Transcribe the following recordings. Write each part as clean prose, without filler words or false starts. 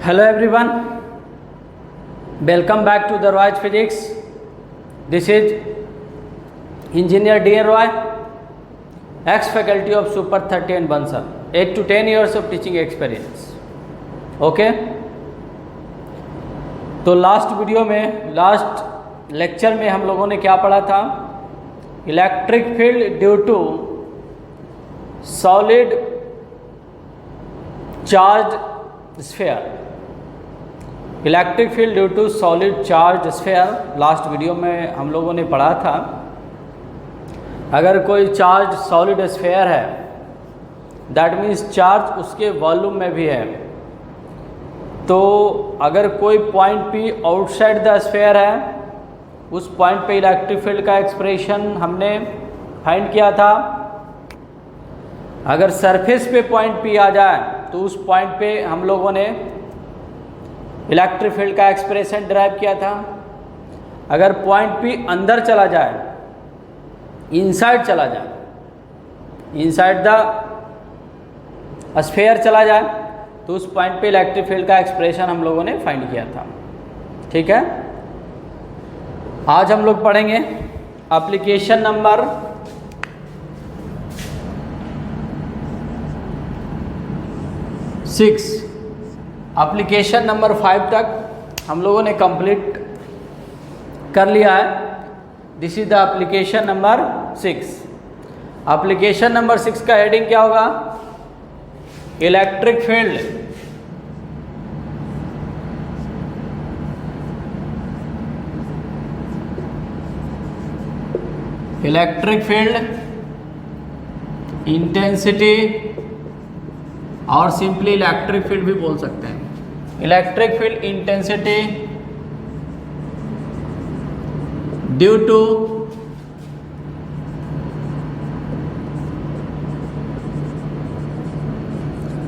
Hello everyone, welcome back to the Roy's Physics. This is Engineer D. Roy, ex-faculty of Super 30 and Bansal, 8 to 10 years of teaching experience. Okay? तो last lecture में हम लोगों ने क्या पढ़ा था? Electric field due to solid charge sphere. Electric field due to solid charge sphere last video में हम लोगों ने पढ़ा था। अगर कोई चार्ज सॉलिड स्फीयर है, दैट मीन्स चार्ज उसके वॉल्यूम में भी है। तो अगर कोई point P outside the sphere है, उस पॉइंट पे इलेक्ट्रिक फील्ड का एक्सप्रेशन हमने फाइंड किया था। अगर सरफेस पे पॉइंट पी आ जाए तो उस पॉइंट पे हम लोगों ने इलेक्ट्रिक फील्ड का एक्सप्रेशन डिराइव किया था। अगर पॉइंट पी अंदर चला जाए, इनसाइड चला जाए, इनसाइड द स्फीयर चला जाए, तो उस पॉइंट पे इलेक्ट्रिक फील्ड का एक्सप्रेशन हम लोगों ने फाइंड किया था। ठीक है, आज हम लोग पढ़ेंगे एप्लीकेशन नंबर 6। एप्लीकेशन नंबर 5 तक हम लोगों ने कंप्लीट कर लिया है। This is the application number 6। Application number 6 का हेडिंग क्या होगा? इलेक्ट्रिक फील्ड इंटेंसिटी, और सिंपली इलेक्ट्रिक फील्ड भी बोल सकते हैं। Electric field intensity due to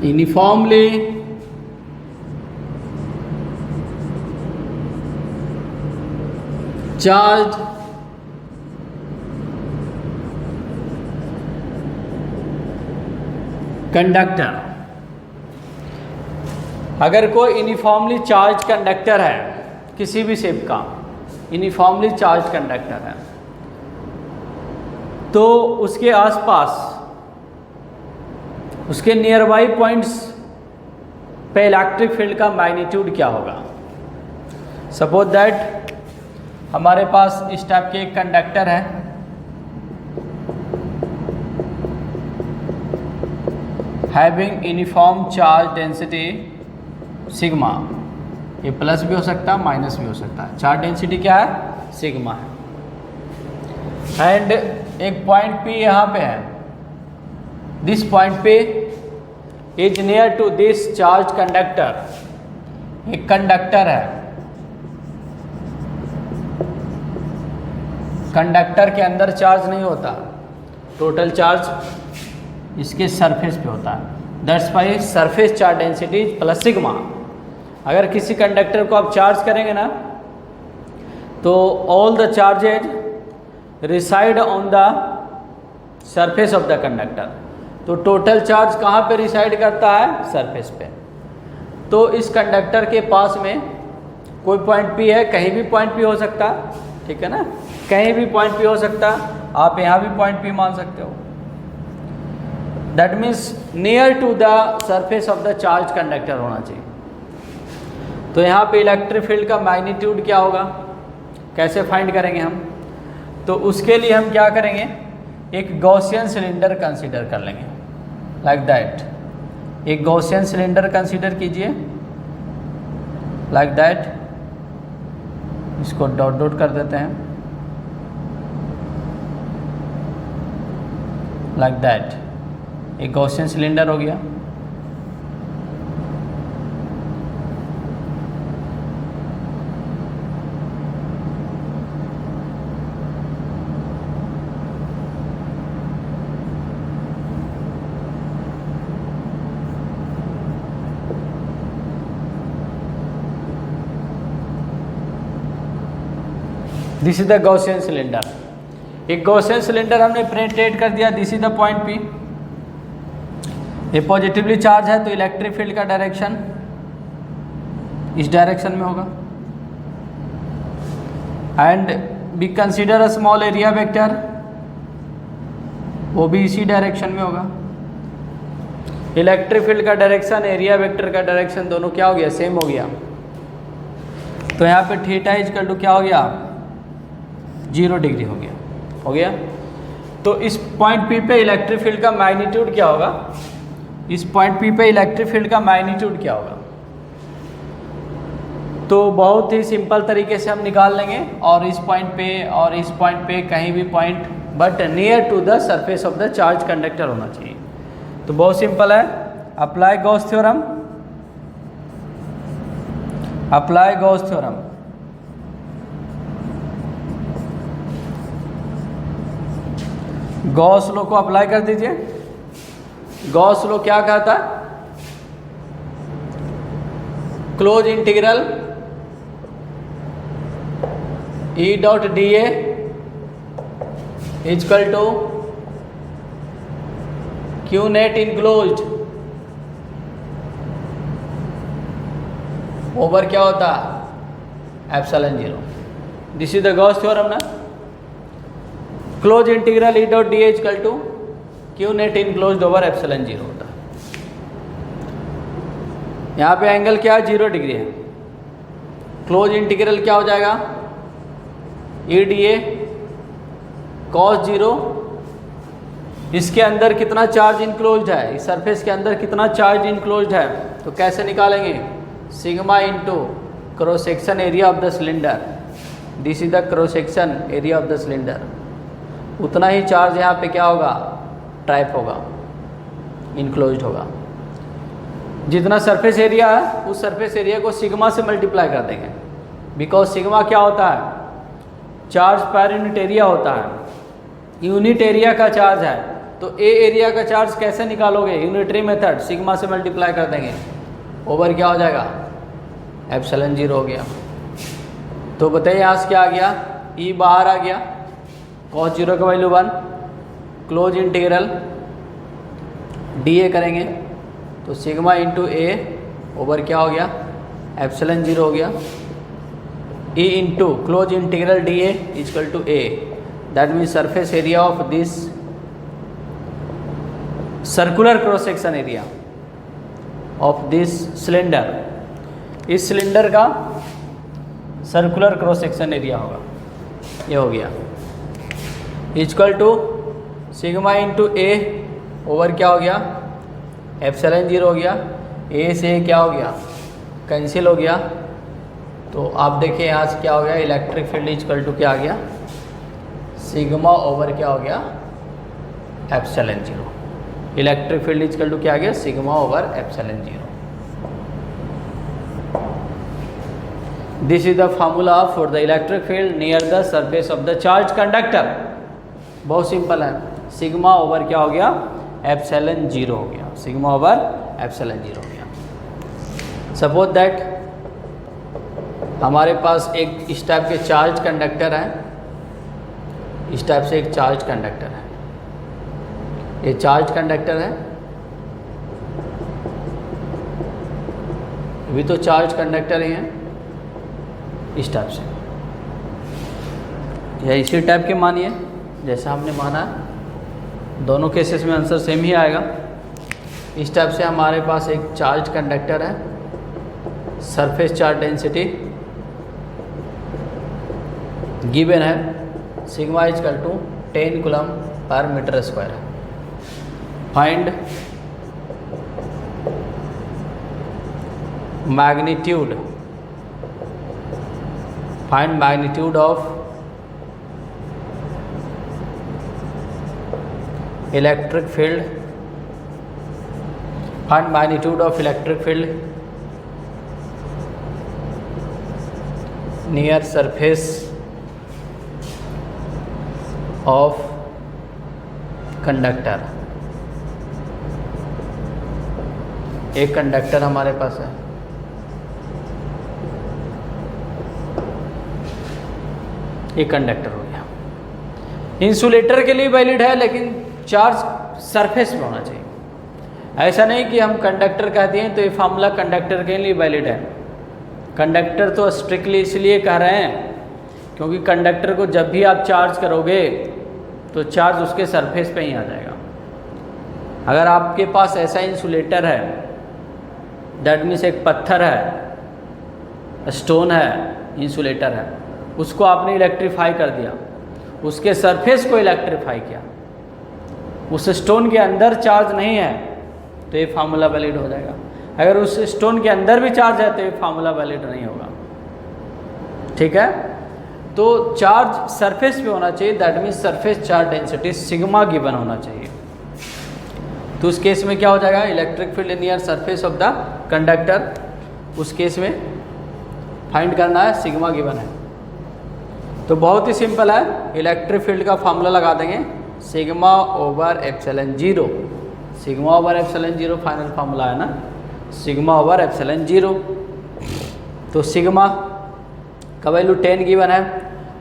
uniformly charge conductor. अगर कोई यूनिफॉर्मली चार्ज कंडक्टर है, किसी भी शेप का यूनिफॉर्मली चार्ज कंडक्टर है, तो उसके आसपास, उसके नियर बाई पॉइंट्स पे इलेक्ट्रिक फील्ड का मैग्नीट्यूड क्या होगा? सपोज दैट हमारे पास इस टाइप के एक कंडक्टर है, having uniform charge density sigma. ये प्लस भी हो सकता है, माइनस भी हो सकता है। चार्ज डेंसिटी क्या है? सिग्मा है। एंड एक पॉइंट पी यहाँ पे है। दिस पॉइंट पे is near to this charge conductor. एक कंडक्टर है, कंडक्टर के अंदर चार्ज नहीं होता, टोटल चार्ज इसके सरफेस पे होता है। That's why surface charge density plus sigma. अगर किसी कंडक्टर को आप चार्ज करेंगे ना, तो all the charges reside on the surface of the conductor. तो टोटल चार्ज कहाँ पे रिसाइड करता है? सरफेस पे। तो इस कंडक्टर के पास में कोई पॉइंट पी है, कहीं भी पॉइंट पी हो सकता, ठीक है ना, कहीं भी पॉइंट पी हो सकता। आप यहाँ भी पॉइंट पी मान सकते हो। That means near to the surface of the charge conductor होना चाहिए। तो यहाँ पे इलेक्ट्रिक फील्ड का मैग्नीट्यूड क्या होगा, कैसे फाइंड करेंगे हम? तो उसके लिए हम क्या करेंगे, एक गॉसियन सिलेंडर कंसीडर कर लेंगे, लाइक दैट। एक गॉसियन सिलेंडर कंसीडर कीजिए, लाइक दैट। इसको डॉट डॉट कर देते हैं, लाइक दैट। एक गॉसियन सिलेंडर हो गया। This is the Gaussian cylinder. एक गॉसियन सिलेंडर हमने पेनिट्रेट कर दिया। This is the point P. ये पॉजिटिवली चार्ज है तो इलेक्ट्रिक फील्ड का डायरेक्शन इस डायरेक्शन में होगा। And we consider a small area vector, वो भी इसी डायरेक्शन में होगा। इलेक्ट्रिक फील्ड का डायरेक्शन, एरिया वेक्टर का डायरेक्शन दोनों क्या हो गया, सेम हो गया। तो यहाँ पे थीटा इक्वल टू क्या हो गया, 0 डिग्री हो गया, हो गया। तो इस पॉइंट P पे इलेक्ट्रिक फील्ड का मैग्नीट्यूड क्या होगा, इस पॉइंट P पे इलेक्ट्रिक फील्ड का मैग्नीट्यूड क्या होगा, तो बहुत ही सिंपल तरीके से हम निकाल लेंगे। और इस पॉइंट पे और इस पॉइंट पे कहीं भी point but near to the surface of the charge conductor होना चाहिए। तो बहुत सिंपल है, apply Gauss theorem, apply Gauss theorem. Gauss law को अप्लाई कर दीजिए। गॉस लॉ क्या कहता है, close integral E dot D A equal to Q net enclosed over क्या होता है, epsilon 0। This is the Gauss theorem ना। Close integral E dot D A equal to Q net enclosed over epsilon 0 होता है। यहाँ पे angle क्या है, 0 डिग्री है। क्लोज इंटीग्रल क्या हो जाएगा, ई डी ए कॉस 0। इसके अंदर कितना चार्ज इनक्लोज्ड है, इस सरफेस के अंदर कितना चार्ज इनक्लोज्ड है, तो कैसे निकालेंगे, sigma into cross section area of the cylinder. This is the cross section area of the cylinder. उतना ही चार्ज यहाँ पे क्या होगा, ट्रैप होगा, इनक्लोज्ड होगा। जितना सरफेस एरिया है उस सरफेस एरिया को सिग्मा से मल्टीप्लाई कर देंगे, बिकॉज सिग्मा क्या होता है, चार्ज पर यूनिट एरिया होता है। यूनिट एरिया का चार्ज है, तो ए एरिया का चार्ज कैसे निकालोगे, यूनिटरी मेथड, सिग्मा से मल्टीप्लाई कर देंगे, ओवर क्या हो जाएगा, एप्सिलॉन 0 हो गया। तो बताइए यहाँ से क्या आ गया, ई बाहर आ गया, कॉस 0 का वैल्यू 1, क्लोज इंटीग्रल डी ए करेंगे तो सिग्मा इंटू ए ओवर क्या हो गया, एप्सिलॉन 0 हो गया। E into close integral D A equal to A, that means surface area of this circular cross section area of this cylinder. इस cylinder का circular cross section area होगा, ये हो गया, equal to sigma into A over क्या हो गया, epsilon 0 हो गया। ए से क्या हो गया, कैंसिल हो गया। तो आप देखिए यहाँ से क्या हो गया, इलेक्ट्रिक फील्ड इक्वल टू क्या आ गया, सिग्मा ओवर क्या हो गया, epsilon 0। Electric field equal to क्या आ गया, sigma over epsilon 0। This is the formula for the electric field near the surface of the charge conductor. बहुत सिंपल है, सिग्मा ओवर क्या हो गया, एप्सिलॉन 0 हो गया, सिग्मा ओवर एप्सिलॉन 0 हो गया। सपोज दैट हमारे पास एक इस टाइप के चार्ज कंडक्टर है, इस टाइप से एक चार्ज कंडक्टर है, ये चार्ज कंडक्टर है, अभी तो चार्ज कंडक्टर ही है, इस टाइप से या इसी टाइप के मानिए जैसा हमने माना है। दोनों केसेस में आंसर सेम ही आएगा। इस टाइप से हमारे पास एक चार्ज कंडक्टर है, सरफेस चार्ज डेंसिटी गिवन है, sigma equal to 10 coulomb per metre square. Find magnitude, find magnitude of electric field, find magnitude of electric field near surface of conductor. एक conductor हमारे पास है, एक कंडक्टर हो गया। Insulator के लिए वैलिड है, लेकिन चार्ज सरफेस में होना चाहिए। ऐसा नहीं कि हम कंडक्टर कहते हैं तो ये फार्मूला कंडक्टर के लिए वैलिड है। कंडक्टर तो स्ट्रिक्टली इसलिए कह रहे हैं क्योंकि कंडक्टर को जब भी आप चार्ज करोगे तो चार्ज उसके सरफेस पे ही आ जाएगा। अगर आपके पास ऐसा इंसुलेटर है, दैट मीन्स एक पत्थर है, स्टोन है, इंसुलेटर है, उसको आपने इलेक्ट्रीफाई कर दिया, उसके सरफेस को इलेक्ट्रीफाई किया, उस स्टोन के अंदर चार्ज नहीं है तो ये फार्मूला वैलिड हो जाएगा। अगर उस स्टोन के अंदर भी चार्ज है तो ये फार्मूला वैलिड नहीं होगा। ठीक है, तो चार्ज सरफेस पे होना चाहिए, that means surface charge density sigma given होना चाहिए। तो उस केस में क्या हो जाएगा, electric field near surface of the conductor, उस केस में फाइंड करना है, सिग्मा गिवन है। तो बहुत ही सिंपल है, इलेक्ट्रिक फील्ड का फार्मूला लगा देंगे sigma over epsilon zero. Sigma over epsilon zero final formula है ना, सिग्मा ओवर एप्सिलॉन जीरो। तो सिग्मा का वैल्यू 10 गिवन है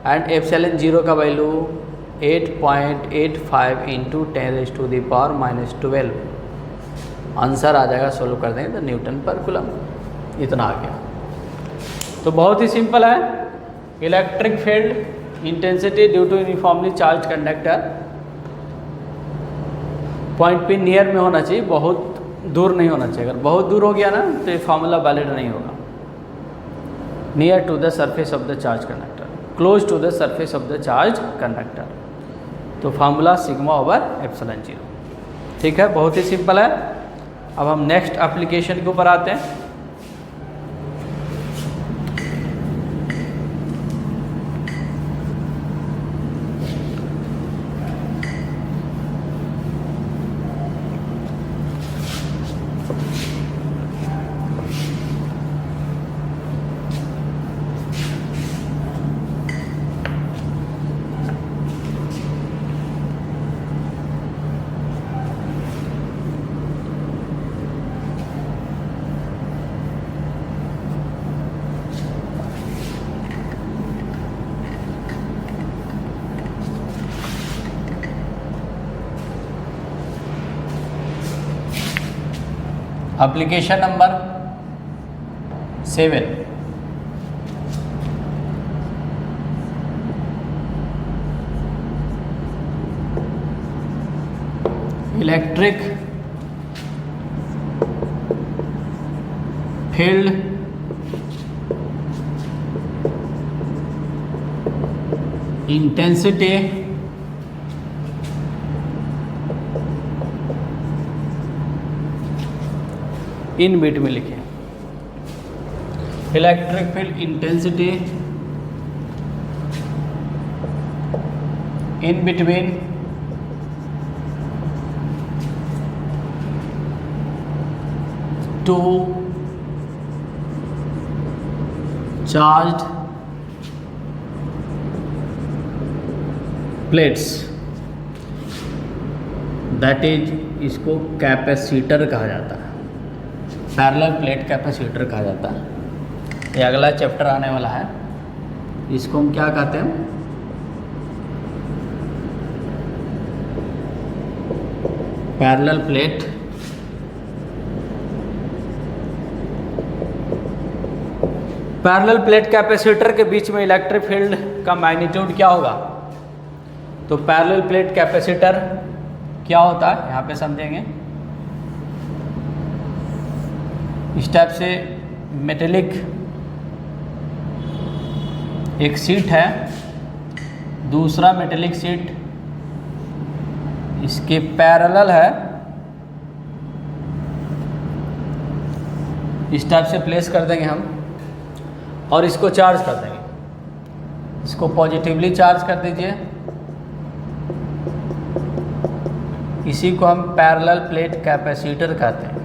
एंड एप्सिलॉन जीरो का वैल्यू 8.85 इंटू 10⁻⁻12। आंसर आ जाएगा, सोल्व कर देंगे तो न्यूटन पर कूलम, इतना आ गया। तो बहुत ही सिंपल है, electric field intensity due to uniformly charge conductor point पे नियर में होना चाहिए, बहुत दूर नहीं होना चाहिए। अगर बहुत दूर हो गया ना तो ये फार्मूला वैलिड नहीं होगा। Near to the surface of the charge conductor, close to the surface of the charge conductor, तो formula sigma over epsilon zero. ठीक है, बहुत ही सिंपल है। अब हम नेक्स्ट एप्लीकेशन के ऊपर आते हैं। Application number 7, electric field intensity in bit में लिखे, electric field intensity in between two charged plates, that is, इसको कैपेसिटर कहा जाता है, पैरेलल प्लेट कैपेसिटर कहा जाता है। ये अगला चैप्टर आने वाला है, इसको हम क्या कहते हैं, पैरेलल प्लेट कैपेसिटर के बीच में इलेक्ट्रिक फील्ड का मैग्नीट्यूड क्या होगा। तो पैरेलल प्लेट कैपेसिटर क्या होता है यहाँ पे समझेंगे। इस टाइप से मेटेलिक एक सीट है, दूसरा मेटेलिक सीट इसके पैरेलल है, इस टाइप से प्लेस कर देंगे हम और इसको चार्ज कर देंगे। इसको पॉजिटिवली चार्ज कर दीजिए, इसी को हम पैरेलल प्लेट कैपेसिटर कहते हैं।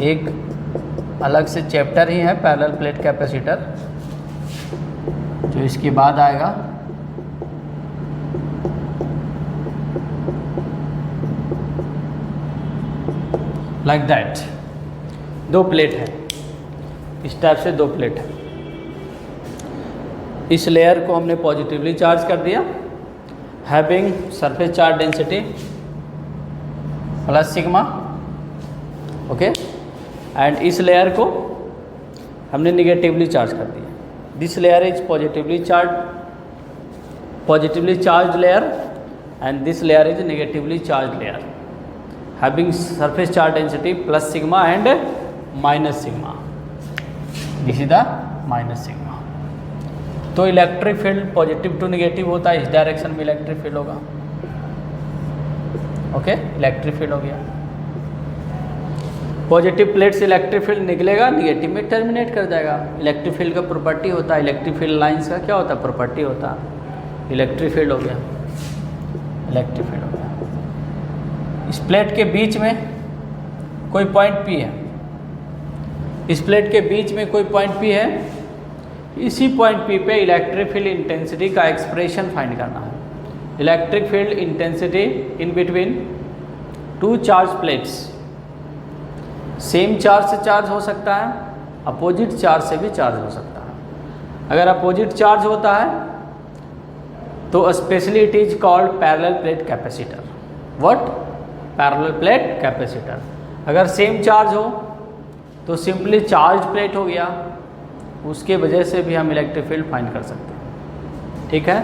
एक अलग से चैप्टर ही है पैरेलल प्लेट कैपेसिटर, जो इसके बाद आएगा। लाइक दैट, दो प्लेट है, इस टाइप से दो प्लेट है। इस लेयर को हमने पॉजिटिवली चार्ज कर दिया, having surface charge density plus sigma, okay. And इस लेयर को हमने निगेटिवली चार्ज कर दिया। This layer is positively charge layer and this layer is negatively charge layer having surface charge density plus sigma and minus sigma. This is the minus sigma. तो electric field positive to negative होता है, इस direction में electric field होगा। Okay, electric field हो गया। Positive plate से electric field निकलेगा, नेगेटिव में टर्मिनेट कर जाएगा। इलेक्ट्रिक फील्ड का प्रॉपर्टी होता है, इलेक्ट्रिक फील्ड लाइंस का क्या होता है, प्रॉपर्टी होता है। इलेक्ट्रिक फील्ड हो गया, इलेक्ट्रिक फील्ड हो गया। इस प्लेट के बीच में कोई पॉइंट पी है, इस प्लेट के बीच में कोई पॉइंट पी है, इसी पॉइंट पी पे इलेक्ट्रिक फील्ड इंटेंसिटी का एक्सप्रेशन फाइंड करना है। Electric field intensity in between two charge plates, same charge से चार्ज हो सकता है, अपोजिट चार्ज से भी चार्ज हो सकता है। अगर अपोजिट चार्ज होता है तो specially it is called parallel plate capacitor. What? Parallel plate capacitor. अगर सेम चार्ज हो तो सिंपली चार्ज प्लेट हो गया, उसके वजह से भी हम इलेक्ट्रिक फील्ड फाइंड कर सकते हैं। ठीक है,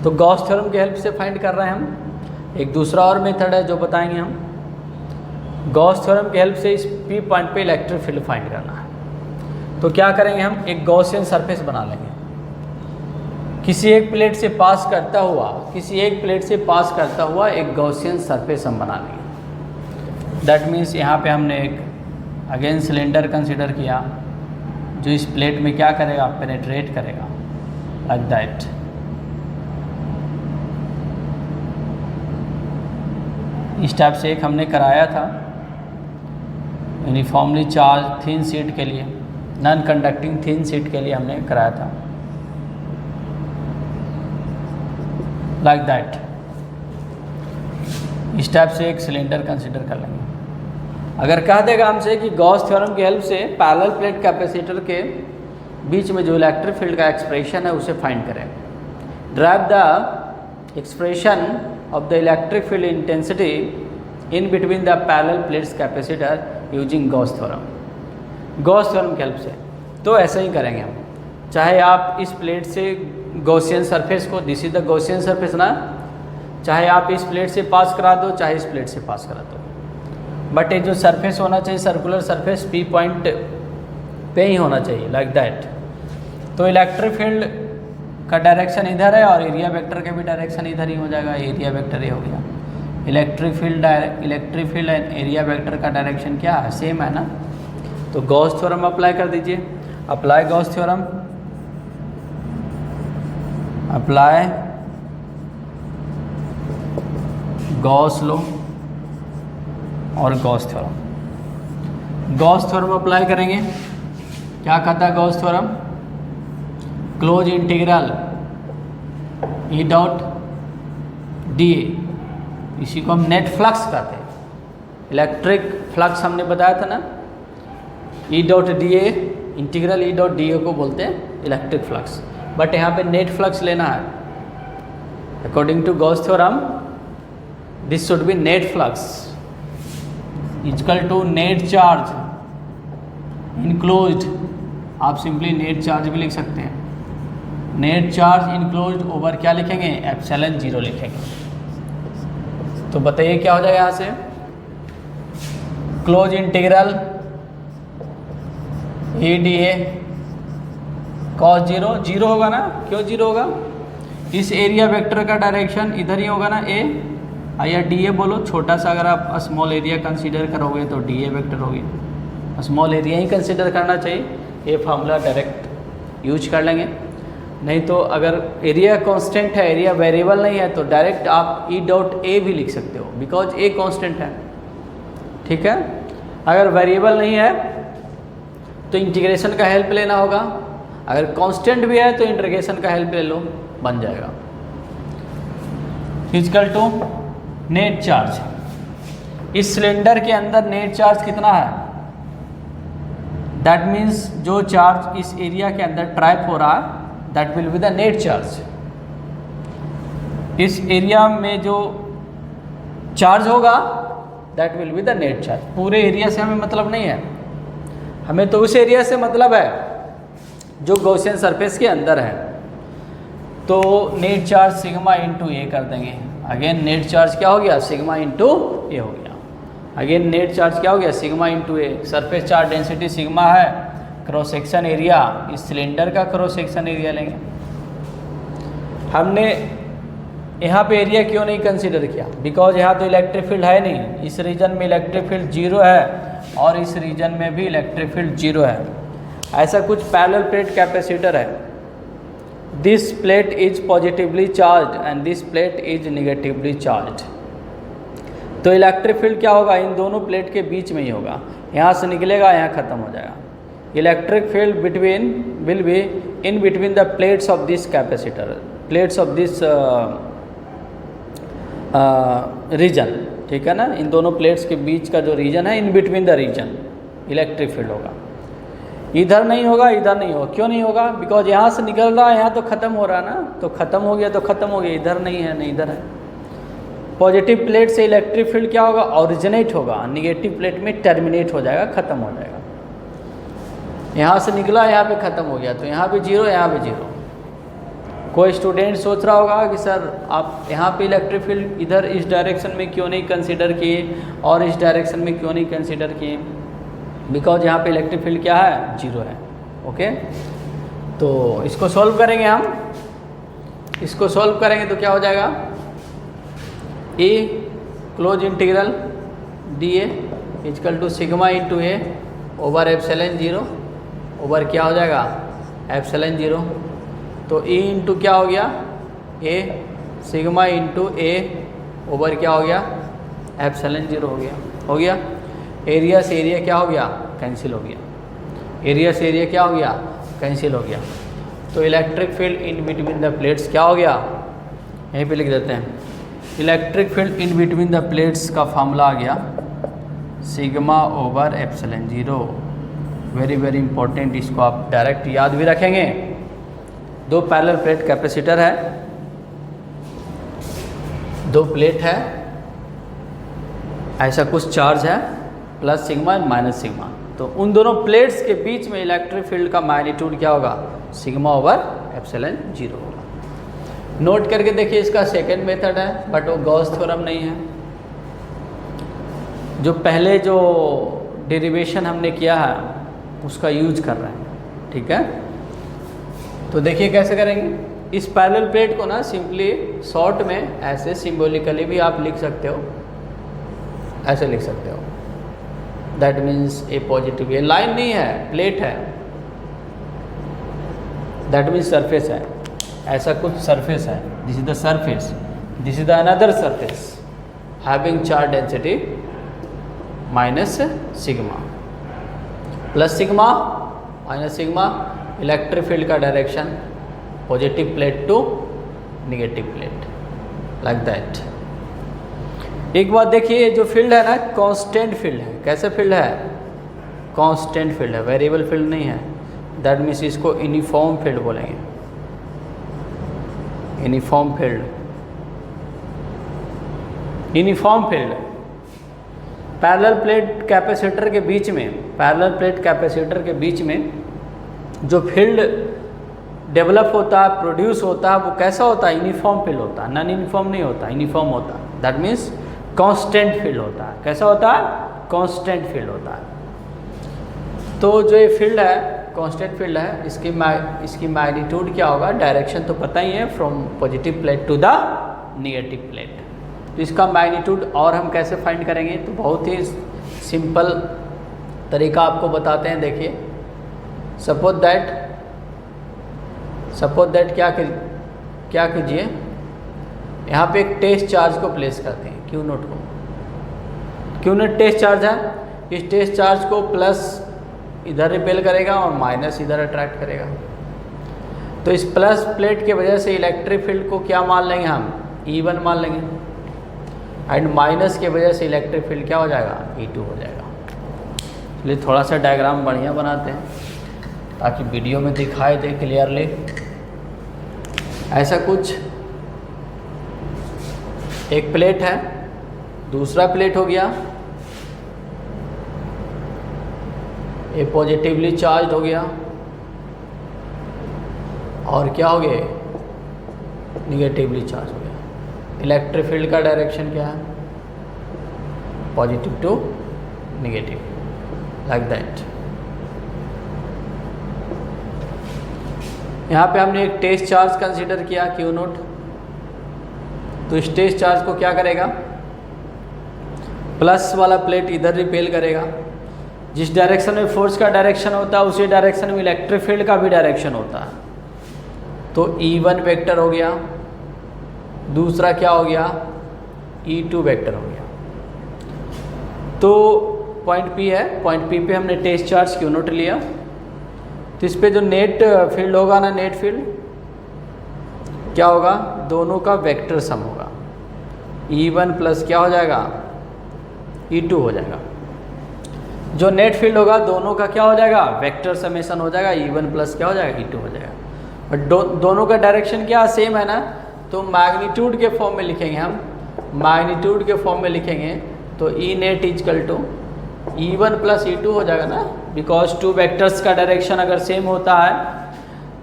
तो गॉस थ्योरम की हेल्प से फाइंड कर रहे हैं हम। एक दूसरा और मेथड है जो बताएंगे हम। गॉस थ्योरम की हेल्प से इस पी पॉइंट पे इलेक्ट्रिक फील्ड फाइंड करना है। तो क्या करेंगे हम, एक गॉसियन सरफेस बना लेंगे। किसी एक प्लेट से पास करता हुआ एक गॉसियन सरफेस हम बना लेंगे। दैट मीन्स यहाँ पे हमने एक अगेन सिलेंडर कंसिडर किया जो इस प्लेट में क्या करेगा, पेनेट्रेट करेगा, लाइक दैट। इस टाइप से एक हमने कराया था यूनिफॉर्मली चार्ज थिन शीट के लिए, नॉन कंडक्टिंग थिन शीट के लिए हमने कराया था, लाइक दैट। इस टाइप से एक सिलेंडर कंसिडर कर लेंगे। अगर कह देगा हमसे कि गॉस थ्योरम की हेल्प से पैरेलल प्लेट कैपेसिटर के बीच में जो इलेक्ट्रिक फील्ड का एक्सप्रेशन है उसे फाइंड करें। Drive the expression of the electric field intensity in between the parallel plates capacitor using Gauss theorem। Gauss theorem की हेल्प से तो ऐसा ही करेंगे हम। चाहे आप इस प्लेट से गॉसियन सरफेस को, this is the Gaussian surface ना, चाहे आप इस प्लेट से पास करा दो, चाहे इस प्लेट से पास करा दो, बट ये जो सरफेस होना चाहिए सर्कुलर सरफेस पी पॉइंट पे ही होना चाहिए, लाइक दैट। तो इलेक्ट्रिक फील्ड का डायरेक्शन इधर है और एरिया वेक्टर का भी डायरेक्शन इधर ही हो जाएगा। एरिया वेक्टर ये हो गया। Electric field and area vector का डायरेक्शन क्या है, सेम है ना। तो गॉस थ्योरम अप्लाई कर दीजिए। Apply Gauss theorem, apply Gauss law और Gauss theorem. Gauss theorem apply करेंगे, क्या कहता है Gauss theorem, close integral E dot D A, इसी को हम नेट फ्लक्स कहते हैं। इलेक्ट्रिक फ्लक्स हमने बताया था ना, ई डॉट डी ए, इंटीग्रल ई डॉट डी ए को बोलते हैं इलेक्ट्रिक फ्लक्स, बट यहाँ पे नेट फ्लक्स लेना है। According to Gauss theorem this should be net flux equal to net charge enclosed, आप सिंपली नेट चार्ज भी लिख सकते हैं। नेट चार्ज इनक्लोज्ड ओवर क्या लिखेंगे, एप्सिलॉन 0 लिखेंगे। तो बताइए क्या हो जाएगा यहाँ से, close integral A D A cos 0 0 होगा ना, क्यों 0 होगा, इस एरिया वेक्टर का डायरेक्शन इधर ही होगा ना, ए या डी ए बोलो, छोटा सा अगर आप स्मॉल एरिया कंसीडर करोगे तो डी ए वेक्टर होगी, स्मॉल एरिया ही कंसीडर करना चाहिए। ये फार्मूला डायरेक्ट यूज कर लेंगे। नहीं तो अगर एरिया कांस्टेंट है, एरिया वेरिएबल नहीं है, तो डायरेक्ट आप ई डॉट ए भी लिख सकते हो, बिकॉज ए कांस्टेंट है। ठीक है, अगर वेरिएबल नहीं है तो इंटीग्रेशन का हेल्प लेना होगा, अगर कांस्टेंट भी है तो इंटीग्रेशन का हेल्प ले लो, बन जाएगा। इक्वल टू नेट चार्ज, इस सिलेंडर के अंदर नेट चार्ज कितना है, दैट मीन्स जो चार्ज इस एरिया के अंदर ट्रैप हो रहा है that will be the net charge. इस एरिया में जो चार्ज होगा that will be the net charge. पूरे एरिया से हमें मतलब नहीं है, हमें तो उस एरिया से मतलब है जो गॉसियन सरफेस के अंदर है। तो नेट चार्ज सिग्मा इंटू ए कर देंगे। अगेन नेट चार्ज क्या हो गया, सिग्मा इंटू ए हो गया। अगेन नेट चार्ज क्या हो गया, सिग्मा इंटू ए। सरफेस चार्ज डेंसिटी सिग्मा है, क्रॉस सेक्शन एरिया, इस सिलेंडर का क्रॉस सेक्शन एरिया लेंगे। हमने यहाँ पे एरिया क्यों नहीं कंसीडर किया, बिकॉज यहाँ तो इलेक्ट्रिक फील्ड है नहीं। इस रीजन में इलेक्ट्रिक फील्ड जीरो है और इस रीजन में भी इलेक्ट्रिक फील्ड जीरो है। ऐसा कुछ पैरेलल प्लेट कैपेसिटर है, this plate is positively charge and this plate is negatively charge. तो इलेक्ट्रिक फील्ड क्या होगा, इन दोनों प्लेट के बीच में ही होगा, यहाँ से निकलेगा, यहाँ ख़त्म हो जाएगा। Electric field between will be in between the plates of this capacitor, plates of this region, ठीक है ना। इन दोनों प्लेट्स के बीच का जो रीजन है, in between the region electric field होगा। इधर नहीं होगा, इधर नहीं होगा। क्यों नहीं होगा, बिकॉज यहाँ से निकल रहा है, यहाँ तो ख़त्म हो रहा है ना, तो ख़त्म हो गया तो ख़त्म हो गया, इधर नहीं है नहीं इधर है। पॉजिटिव प्लेट से इलेक्ट्रिक फील्ड क्या होगा, ओरिजिनेट होगा, निगेटिव प्लेट में टर्मिनेट हो जाएगा, ख़त्म हो जाएगा। यहाँ से निकला, यहाँ पे ख़त्म हो गया, तो यहाँ पे जीरो, यहाँ पे जीरो। कोई स्टूडेंट सोच रहा होगा कि सर आप यहाँ पे इलेक्ट्रिक फील्ड इधर इस डायरेक्शन में क्यों नहीं कंसीडर किए और इस डायरेक्शन में क्यों नहीं कंसीडर किए, बिकॉज यहाँ पे इलेक्ट्रिक फील्ड क्या है, जीरो है। ओके, तो इसको सॉल्व करेंगे हम। इसको सॉल्व करेंगे तो क्या हो जाएगा, A close integral D A equal to sigma into A over epsilon zero over क्या हो जाएगा, एप्सिलॉन जीरो। तो ए इंटू क्या हो गया, ए सिग्मा इंटू ए ओवर क्या हो गया, एप्सिलॉन जीरो हो गया। हो गया, एरिया से एरिया क्या हो गया, कैंसिल हो गया। एरिया से एरिया क्या हो गया, कैंसिल हो गया। तो electric field in between the plates क्या हो गया, यहीं पे लिख देते हैं। Electric field in between the plates का फार्मूला आ गया sigma over epsilon zero. Very very important, इसको आप डायरेक्ट याद भी रखेंगे। दो पैरेलल प्लेट कैपेसिटर है, दो प्लेट है, ऐसा कुछ चार्ज है, plus sigma and minus sigma. तो उन दोनों प्लेट्स के बीच में इलेक्ट्रिक फील्ड का मैग्नीट्यूड क्या होगा, सिग्मा ओवर एप्सिलॉन जीरो होगा। नोट करके देखिए, इसका सेकंड मेथड है, बट वो गॉस थ्योरम नहीं है। जो पहले जो डेरिवेशन हमने किया है उसका यूज कर रहे हैं, ठीक है। तो देखिए कैसे करेंगे। इस पैरेलल प्लेट को ना सिंपली शॉर्ट में ऐसे सिंबॉलिकली भी आप लिख सकते हो, ऐसे लिख सकते हो। दैट मीन्स ए पॉजिटिव, ये लाइन नहीं है, प्लेट है, दैट मीन्स सरफेस है। ऐसा कुछ सरफेस है, this is the surface, this is the another surface having charge density minus sigma plus sigma minus sigma, electric field का direction positive plate to negative plate, like that. एक बात देखिए, जो field है ना कांस्टेंट फील्ड है। कैसे field है, कांस्टेंट फील्ड है, वेरिएबल फील्ड नहीं है। दैट मीन्स इसको यूनिफॉर्म फील्ड बोलेंगे, uniform field. Uniform field parallel plate capacitor के बीच में, पैरेलल प्लेट कैपेसिटर के बीच में जो फील्ड डेवलप होता है, प्रोड्यूस होता है, वो कैसा होता है, यूनिफॉर्म फील्ड होता है, नॉन यूनिफॉर्म नहीं होता, यूनिफॉर्म होता है। दैट मीन्स कांस्टेंट फील्ड होता है। कैसा होता है, कांस्टेंट फील्ड होता है। तो जो ये फील्ड है कांस्टेंट फील्ड है, इसकी मैग्नीट्यूड क्या होगा, डायरेक्शन तो पता ही है, from positive plate to the negative plate. तो इसका मैग्नीट्यूड और हम कैसे फाइंड करेंगे, तो बहुत ही सिंपल तरीका आपको बताते हैं। देखिए, सपोज दैट क्या कीजिए, यहाँ पे एक टेस्ट चार्ज को प्लेस करते हैं, क्यू नोट को। क्यू नोट टेस्ट चार्ज है, इस टेस्ट चार्ज को प्लस इधर रिपेल करेगा और माइनस इधर अट्रैक्ट करेगा। तो इस प्लस प्लेट की वजह से इलेक्ट्रिक फील्ड को क्या मान लेंगे हम, E1 मान लेंगे, एंड माइनस की वजह से इलेक्ट्रिक फील्ड क्या हो जाएगा, E2 हो जाएगा। चलिए थोड़ा सा डायग्राम बढ़िया बनाते हैं ताकि वीडियो में दिखाई दे क्लियरली। ऐसा कुछ एक प्लेट है, दूसरा प्लेट हो गया, ये पॉजिटिवली चार्ज हो गया और क्या हो गया, निगेटिवली चार्ज हो गया। इलेक्ट्रिक फील्ड का डायरेक्शन क्या है, positive to negative, like that. यहाँ पे हमने एक टेस्ट चार्ज कंसीडर किया Q नोट। तो इस टेस्ट चार्ज को क्या करेगा, प्लस वाला प्लेट इधर रिपेल करेगा। जिस डायरेक्शन में फोर्स का डायरेक्शन होता है उसी डायरेक्शन में इलेक्ट्रिक फील्ड का भी डायरेक्शन होता है। तो E1 वेक्टर हो गया, दूसरा क्या हो गया, E2 वेक्टर हो गया। तो पॉइंट P है, पॉइंट P पे हमने टेस्ट चार्ज Q नोट लिया। तो इस पे जो नेट फील्ड होगा ना, नेट फील्ड क्या होगा, दोनों का वेक्टर सम होगा। E1 प्लस क्या हो जाएगा, E2 हो जाएगा। जो नेट फील्ड होगा दोनों का क्या हो जाएगा, वेक्टर समेशन हो जाएगा। E1 प्लस क्या हो जाएगा, E2 हो जाएगा। बट दोनों का डायरेक्शन क्या सेम है ना, तो मैग्नीट्यूड के फॉर्म में लिखेंगे हम, मैग्नीट्यूड के फॉर्म में लिखेंगे तो E net equal to E1 plus E2 हो जाएगा ना, बिकॉज टू वेक्टर्स का डायरेक्शन अगर सेम होता है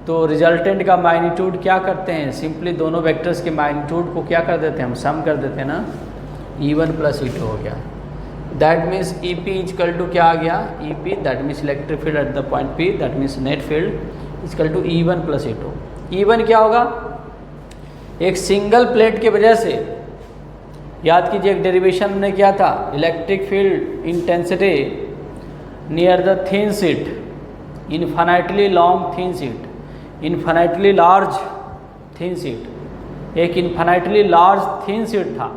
तो रिजल्टेंट का मैग्नीट्यूड क्या करते हैं, सिंपली दोनों वेक्टर्स के मैग्नीट्यूड को क्या कर देते हैं, हम सम कर देते हैं ना। E1 प्लस E2 हो गया। That means EP equal to क्या आ गया, EP that means electric field at the point P, that means net field equal to E1 plus E2। E1 क्या होगा, एक सिंगल प्लेट की वजह से, याद कीजिए एक डेरिवेशन ने क्या था, electric field intensity near the thin sheet, infinitely long thin sheet, infinitely large thin sheet, एक इन्फाइनाइटली लार्ज थिन शीट था,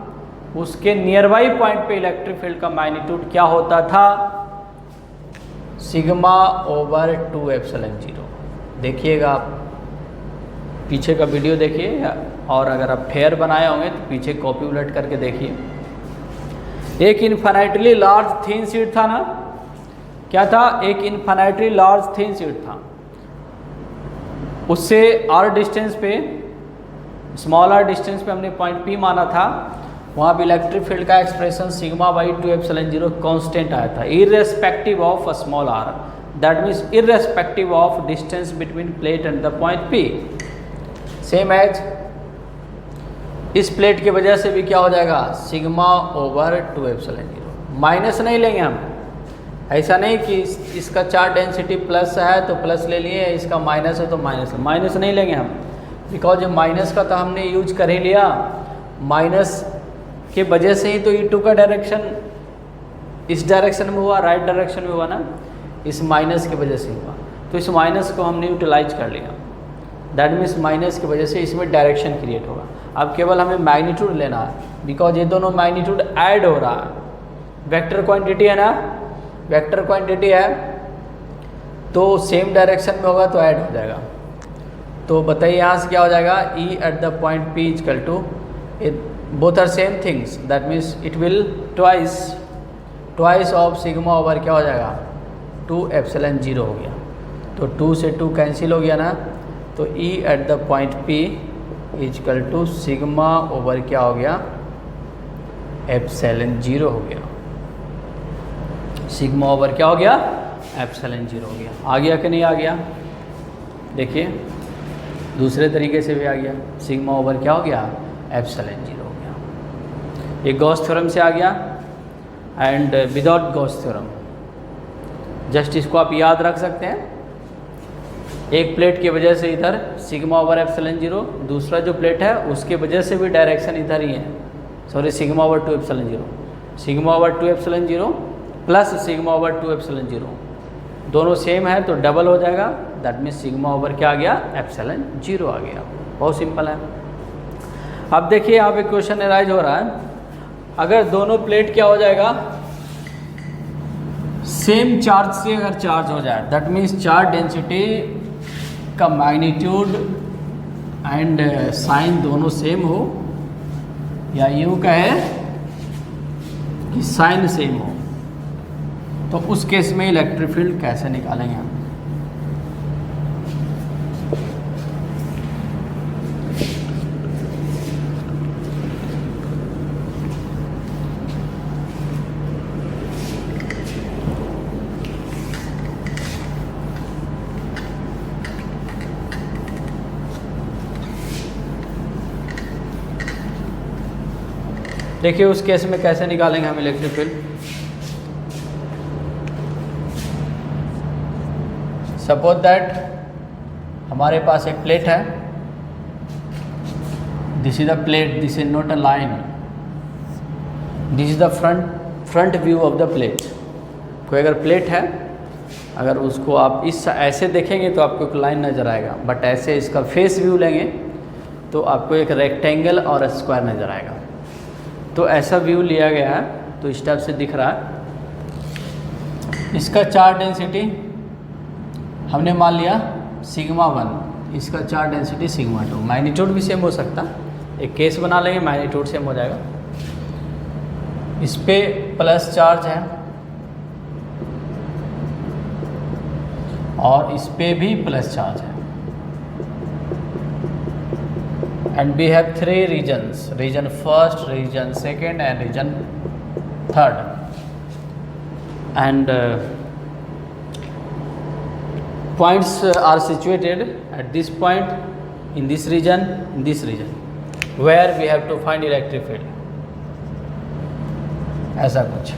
उसके नियर बाई पॉइंट पे इलेक्ट्रिक फील्ड का मैग्नीट्यूड क्या होता था, सिग्मा ओवर 2 एप्सिलॉन 0। देखिएगा आप पीछे का वीडियो देखिए, और अगर आप फेयर बनाए होंगे तो पीछे कॉपी उलट करके देखिए। एक इन्फाइनाइटली लार्ज थिन शीट था ना, क्या था, एक इन्फाइनाइटली लार्ज थिन शीट था। उससे r डिस्टेंस पे, स्मॉल r डिस्टेंस पे हमने पॉइंट P माना था, वहाँ पे इलेक्ट्रिक फील्ड का expression sigma by 2 epsilon 0 constant आया था, irrespective of a small r, that means irrespective of distance between plate and the point P। Same as इस प्लेट की वजह से भी क्या हो जाएगा, सिग्मा ओवर 2 एप्सिलॉन 0। माइनस नहीं लेंगे हम, ऐसा नहीं कि इसका चार्ज डेंसिटी प्लस है तो प्लस ले लिए, इसका माइनस है तो माइनस नहीं लेंगे हम, बिकॉज ये माइनस का तो हमने यूज कर ही लिया। माइनस के वजह से ही तो E2 का डायरेक्शन इस डायरेक्शन में हुआ, राइट डायरेक्शन में हुआ ना, इस माइनस की वजह से हुआ। तो इस माइनस को हमने यूटिलाइज कर लिया, दैट मीन्स माइनस की वजह से इसमें डायरेक्शन क्रिएट होगा। अब केवल हमें मैग्नीट्यूड लेना है, बिकॉज ये दोनों मैग्नीट्यूड ऐड हो रहा है, वेक्टर क्वांटिटी है ना, वेक्टर क्वांटिटी है तो सेम डायरेक्शन में होगा तो ऐड हो जाएगा। तो बताइए यहाँ से क्या हो जाएगा, E at the point P equal to, both are same things, that means it will twice of sigma over क्या हो जाएगा, 2 एप्सिलॉन 0 हो गया। तो 2 से 2 कैंसिल हो गया ना, तो E at the point P equal to sigma over क्या हो गया, एप्सिलॉन 0 हो गया। सिग्मा ओवर क्या हो गया, एप्सिलॉन 0 हो गया। आ गया कि नहीं आ गया, देखिए दूसरे तरीके से भी आ गया, सिग्मा ओवर क्या हो गया, एप्सिलॉन 0 हो गया। ये गॉस थ्योरम से आ गया and without Gauss theorem, just इसको आप याद रख सकते हैं। एक प्लेट की वजह से इधर सिग्मा ओवर एप्सिलॉन 0, दूसरा जो प्लेट है उसके वजह से भी डायरेक्शन इधर ही है, sorry sigma over 2 epsilon 0, sigma over 2 epsilon 0 plus sigma over 2 epsilon 0, दोनों सेम है तो डबल हो जाएगा, दैट मीन्स सिग्मा ओवर क्या आ गया, एप्सिलॉन 0 आ गया। बहुत सिंपल है। अब देखिए यहाँ पे क्वेश्चन अराइज हो रहा है, अगर दोनों प्लेट क्या हो जाएगा, सेम चार्ज से अगर चार्ज हो जाए, दैट मीन्स चार्ज डेंसिटी का मैग्नीट्यूड एंड साइन दोनों सेम हो, या यूँ कहे कि साइन सेम हो, तो उस केस में इलेक्ट्रिक फील्ड कैसे निकालेंगे हम। देखिए उस केस में कैसे निकालेंगे हम इलेक्ट्रिक फील्ड। सपोज दैट हमारे पास एक प्लेट है, this is the plate, this is not a line, this is the front view of the plate. कोई अगर प्लेट है, अगर उसको आप इस ऐसे देखेंगे तो आपको एक लाइन नज़र आएगा, बट ऐसे इसका फेस व्यू लेंगे तो आपको एक रेक्टेंगल और स्क्वायर नज़र आएगा। तो ऐसा व्यू लिया गया है, तो इस टाइप से दिख रहा है। इसका चार्ज डेंसिटी हमने मान लिया सिग्मा 1, इसका चार्ज डेंसिटी सिग्मा 2। मैग्नीट्यूड भी सेम हो सकता, एक केस बना लेंगे, मैग्नीट्यूड सेम हो जाएगा। इस पे प्लस चार्ज है और इस पे भी प्लस चार्ज है। And we have 3 regions, region first, region second and region third. And points are situated at this point, in this region, where we have to find electric field। ऐसा कुछ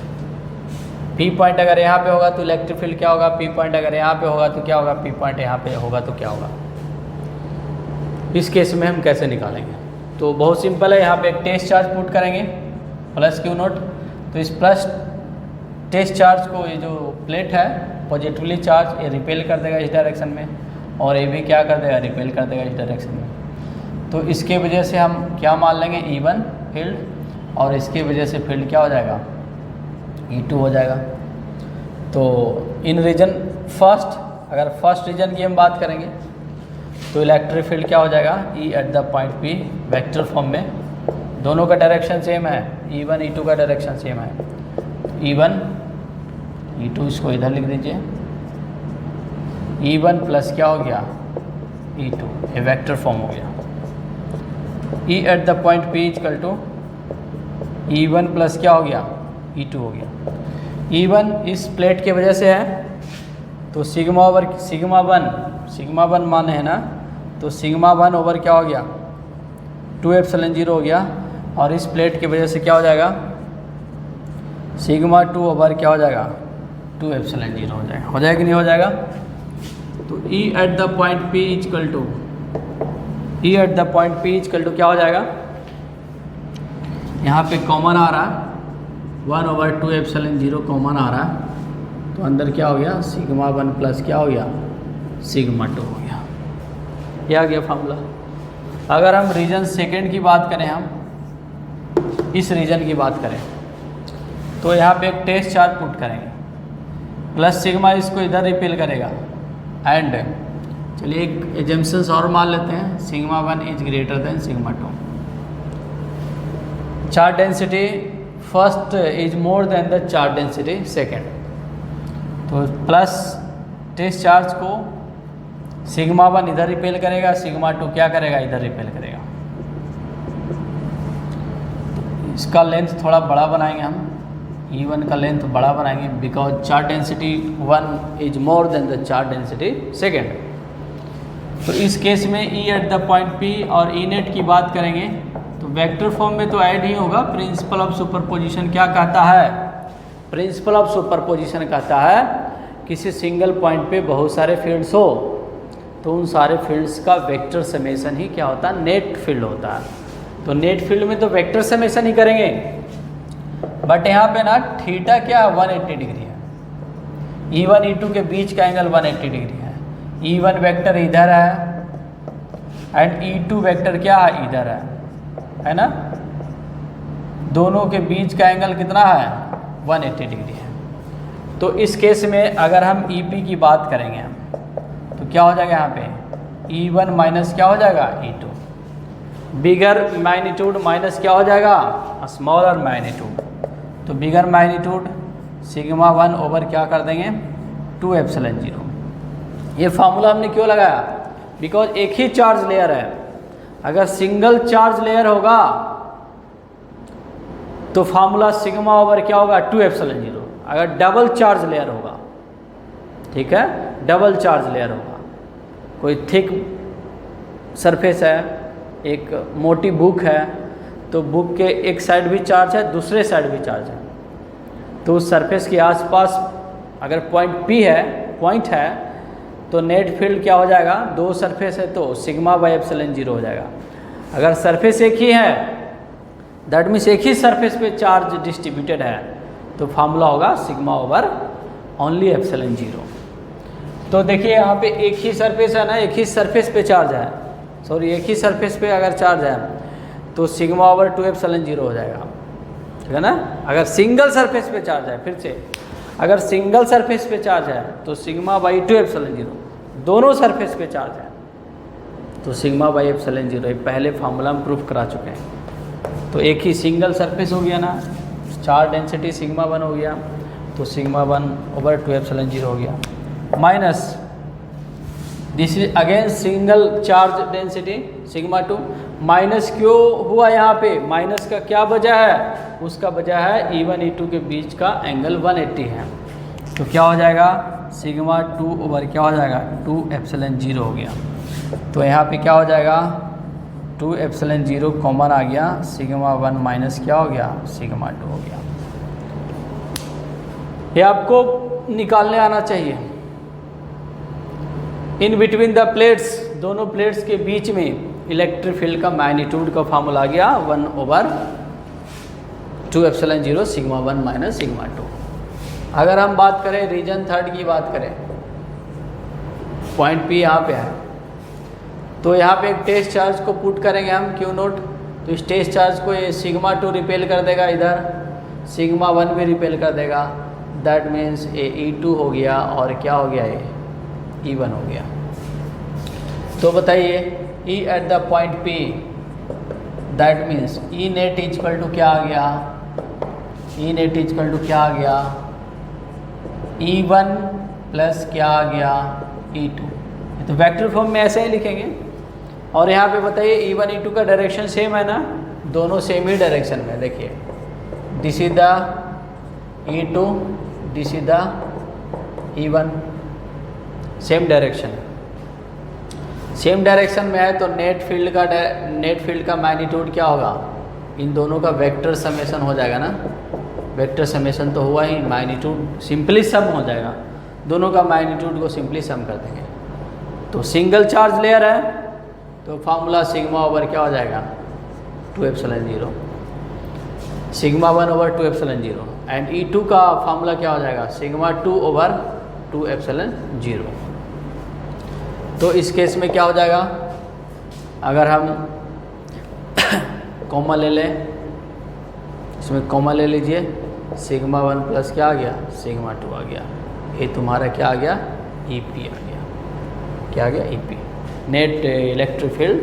P point अगर यहाँ पे होगा तो electric field क्या होगा, P point अगर यहाँ पे होगा तो क्या होगा, P पॉइंट यहाँ पे होगा तो क्या होगा। इस केस में हम कैसे निकालेंगे, तो बहुत सिंपल है। यहाँ पे एक टेस्ट चार्ज पुट करेंगे प्लस Q नोट, तो इस प्लस टेस्ट चार्ज को, ये जो प्लेट है पॉजिटिवली चार्ज, ये रिपेल कर देगा इस डायरेक्शन में, और ये भी क्या कर देगा, रिपेल कर देगा इस डायरेक्शन में। तो इसके वजह से हम क्या मान लेंगे, E1 फील्ड, और इसकी वजह से फील्ड क्या हो जाएगा, E2 हो जाएगा। तो इन रीजन फर्स्ट, अगर फर्स्ट रीजन की हम बात करेंगे तो इलेक्ट्रिक फील्ड क्या हो जाएगा, E at the point P, vector form में, दोनों का डायरेक्शन सेम है, E1 E2 का डायरेक्शन सेम है। E1 E2 इसको इधर लिख दीजिए, E1 प्लस क्या हो गया, E2, ये वेक्टर फॉर्म हो गया। E at the point P equal to E1 plus क्या हो गया, E2 हो गया। E1 इस प्लेट की वजह से है, तो सिग्मा 1 मान है ना, तो सिग्मा 1 ओवर क्या हो गया, 2 एप्सिलॉन 0 हो गया, और इस प्लेट की वजह से क्या हो जाएगा, सिग्मा 2 ओवर क्या हो जाएगा, 2 एप्सिलॉन 0 हो जाएगा। हो जाएगा कि नहीं हो जाएगा। तो E at the point P equal to क्या हो जाएगा, यहाँ पे कॉमन आ रहा है 1 ओवर 2 एप्सिलॉन 0 कॉमन आ रहा है, तो अंदर क्या हो गया, सिग्मा 1 प्लस क्या हो गया, सिग्मा 2 हो गया। यह आ गया फार्मूला। अगर हम रीजन सेकेंड की बात करें, हम इस रीजन की बात करें, तो यहाँ पे एक टेस्ट चार्ज पुट करेंगे, प्लस सिग्मा इसको इधर रिपेल करेगा, एंड चलिए एक एजम्पशंस और मान लेते हैं, sigma 1 is greater than sigma 2। Charge density first is more than the charge density second, तो प्लस टेस्ट चार्ज को सिग्मा 1 इधर रिपेल करेगा, सिग्मा 2 क्या करेगा, इधर रिपेल करेगा। तो इसका लेंथ थोड़ा बड़ा बनाएंगे हम, E1 का लेंथ बड़ा बनाएंगे, because charge density 1 is more than the charge density second. तो इस केस में E at the point P और E नेट की बात करेंगे तो वेक्टर फॉर्म में तो ऐड ही होगा। प्रिंसिपल ऑफ सुपरपोजिशन क्या कहता है, प्रिंसिपल ऑफ सुपरपोजिशन कहता है किसी सिंगल पॉइंट पे बहुत सारे फील्ड्स हो तो उन सारे फील्ड्स का वेक्टर समेशन ही क्या होता है, नेट फील्ड होता है। तो नेट फील्ड में तो वेक्टर समेशन ही करेंगे, बट यहाँ पे ना थीटा क्या 180 डिग्री है, E1 E2 के बीच का एंगल 180 डिग्री है। E1 वेक्टर इधर है एंड E2 वेक्टर क्या है, इधर है ना। दोनों के बीच का एंगल कितना है, 180 डिग्री है। तो इस केस में अगर हम EP की बात करेंगे हम, तो क्या हो जाएगा यहाँ पे, E1 माइनस क्या हो जाएगा, E2, बिगर मैग्नीट्यूड माइनस क्या हो जाएगा, स्मॉलर मैग्नीट्यूड। तो बिगर मैग्नीट्यूड सिग्मा 1 ओवर क्या कर देंगे, 2 एप्सिलॉन 0। ये फार्मूला हमने क्यों लगाया, बिकॉज एक ही चार्ज लेयर है। अगर सिंगल चार्ज लेयर होगा तो फार्मूला सिग्मा ओवर क्या होगा, 2 एप्सिलॉन 0। अगर डबल चार्ज लेयर होगा, ठीक है, डबल चार्ज लेयर होगा, कोई थिक सरफेस है, एक मोटी बुक है, तो बुक के एक साइड भी चार्ज है, दूसरे साइड भी चार्ज है, तो उस सरफेस के आसपास अगर पॉइंट है तो नेट फील्ड क्या हो जाएगा, दो सरफेस है तो सिग्मा बाई एप्सिलॉन 0 हो जाएगा। अगर सरफेस एक ही है दैट मीन्स एक ही सरफेस पे चार्ज डिस्ट्रीब्यूटेड है तो फार्मूला होगा सिग्मा ओवर ओनली एप्सिलॉन 0। तो देखिए यहाँ पे एक ही सरफेस है ना, एक ही सरफेस पे चार्ज है, सॉरी एक ही सरफेस पे अगर चार्ज है तो सिग्मा ओवर 2 एप्सिलॉन 0 हो जाएगा, ठीक है ना। अगर सिंगल सरफेस पे चार्ज है, फिर से अगर सिंगल सरफेस पे चार्ज है तो सिग्मा बाई 2 एप्सिलॉन 0, दोनों सरफेस पे चार्ज है तो सिग्मा बाई एप्सिलॉन 0, पहले फार्मूला हम प्रूफ करा चुके हैं। तो एक ही सिंगल सरफेस हो गया ना, चार्ज डेंसिटी सिग्मा 1 हो गया तो सिग्मा 1 ओवर 2 एप्सिलॉन 0 हो गया, minus this is again single charge density sigma 2। Minus क्यों हुआ यहाँ पे, माइनस का क्या वजह है, उसका वजह है E1 E2 के बीच का एंगल 180 है, तो क्या हो जाएगा सिग्मा 2 ओवर क्या हो जाएगा 2 एप्सिलॉन 0 हो गया। तो यहाँ पे क्या हो जाएगा 2 एप्सिलॉन 0 कॉमन आ गया, सिग्मा 1 माइनस क्या हो गया सिग्मा 2 हो गया। ये आपको निकालने आना चाहिए। इन बिटवीन द प्लेट्स, दोनों प्लेट्स के बीच में इलेक्ट्रिक फील्ड का मैग्नीट्यूड का फार्मूला आ गया 1 over 2 epsilon 0 sigma 1 minus sigma 2। अगर हम बात करें रीजन थर्ड की बात करें, पॉइंट P यहाँ पे है, तो यहाँ पे एक टेस्ट चार्ज को पुट करेंगे हम Q नोट, तो इस टेस्ट चार्ज को ये सिग्मा 2 रिपेल कर देगा, इधर सिग्मा 1 भी रिपेल कर देगा, दैट मीन्स ये E2 हो गया और क्या हो गया ये E1 हो गया। तो बताइए E at the point P that means E net equal to क्या आ गया, E नेट इक्वल टू क्या आ गया E1 प्लस क्या आ गया E2। तो वेक्टर फॉर्म में ऐसे ही लिखेंगे। और यहाँ पे बताइए E1 E2 का डायरेक्शन सेम है ना, दोनों सेम ही डायरेक्शन में, देखिए this is the E2, this is the E1, same direction है, सेम डायरेक्शन में है तो नेट फील्ड का मैग्नीट्यूड क्या होगा, इन दोनों का वेक्टर समेशन हो जाएगा ना, वेक्टर समेशन तो हुआ ही, मैग्नीट्यूड सिंपली सम हो जाएगा, दोनों का मैग्नीट्यूड को सिंपली सम कर देंगे। तो सिंगल चार्ज लेयर है तो फार्मूला सिग्मा ओवर क्या हो जाएगा 2 epsilon 0, sigma 1 over 2 epsilon 0, and E2 का फार्मूला क्या हो जाएगा सिग्मा 2 ओवर 2 एप्सिलॉन 0। तो इस केस में क्या हो जाएगा, अगर हम कॉमा ले लें, इसमें कॉमा ले लीजिए, सिग्मा 1 प्लस क्या आ गया सिग्मा 2 आ गया, ये तुम्हारा क्या आ गया EP आ गया, क्या आ गया EP। Net electric field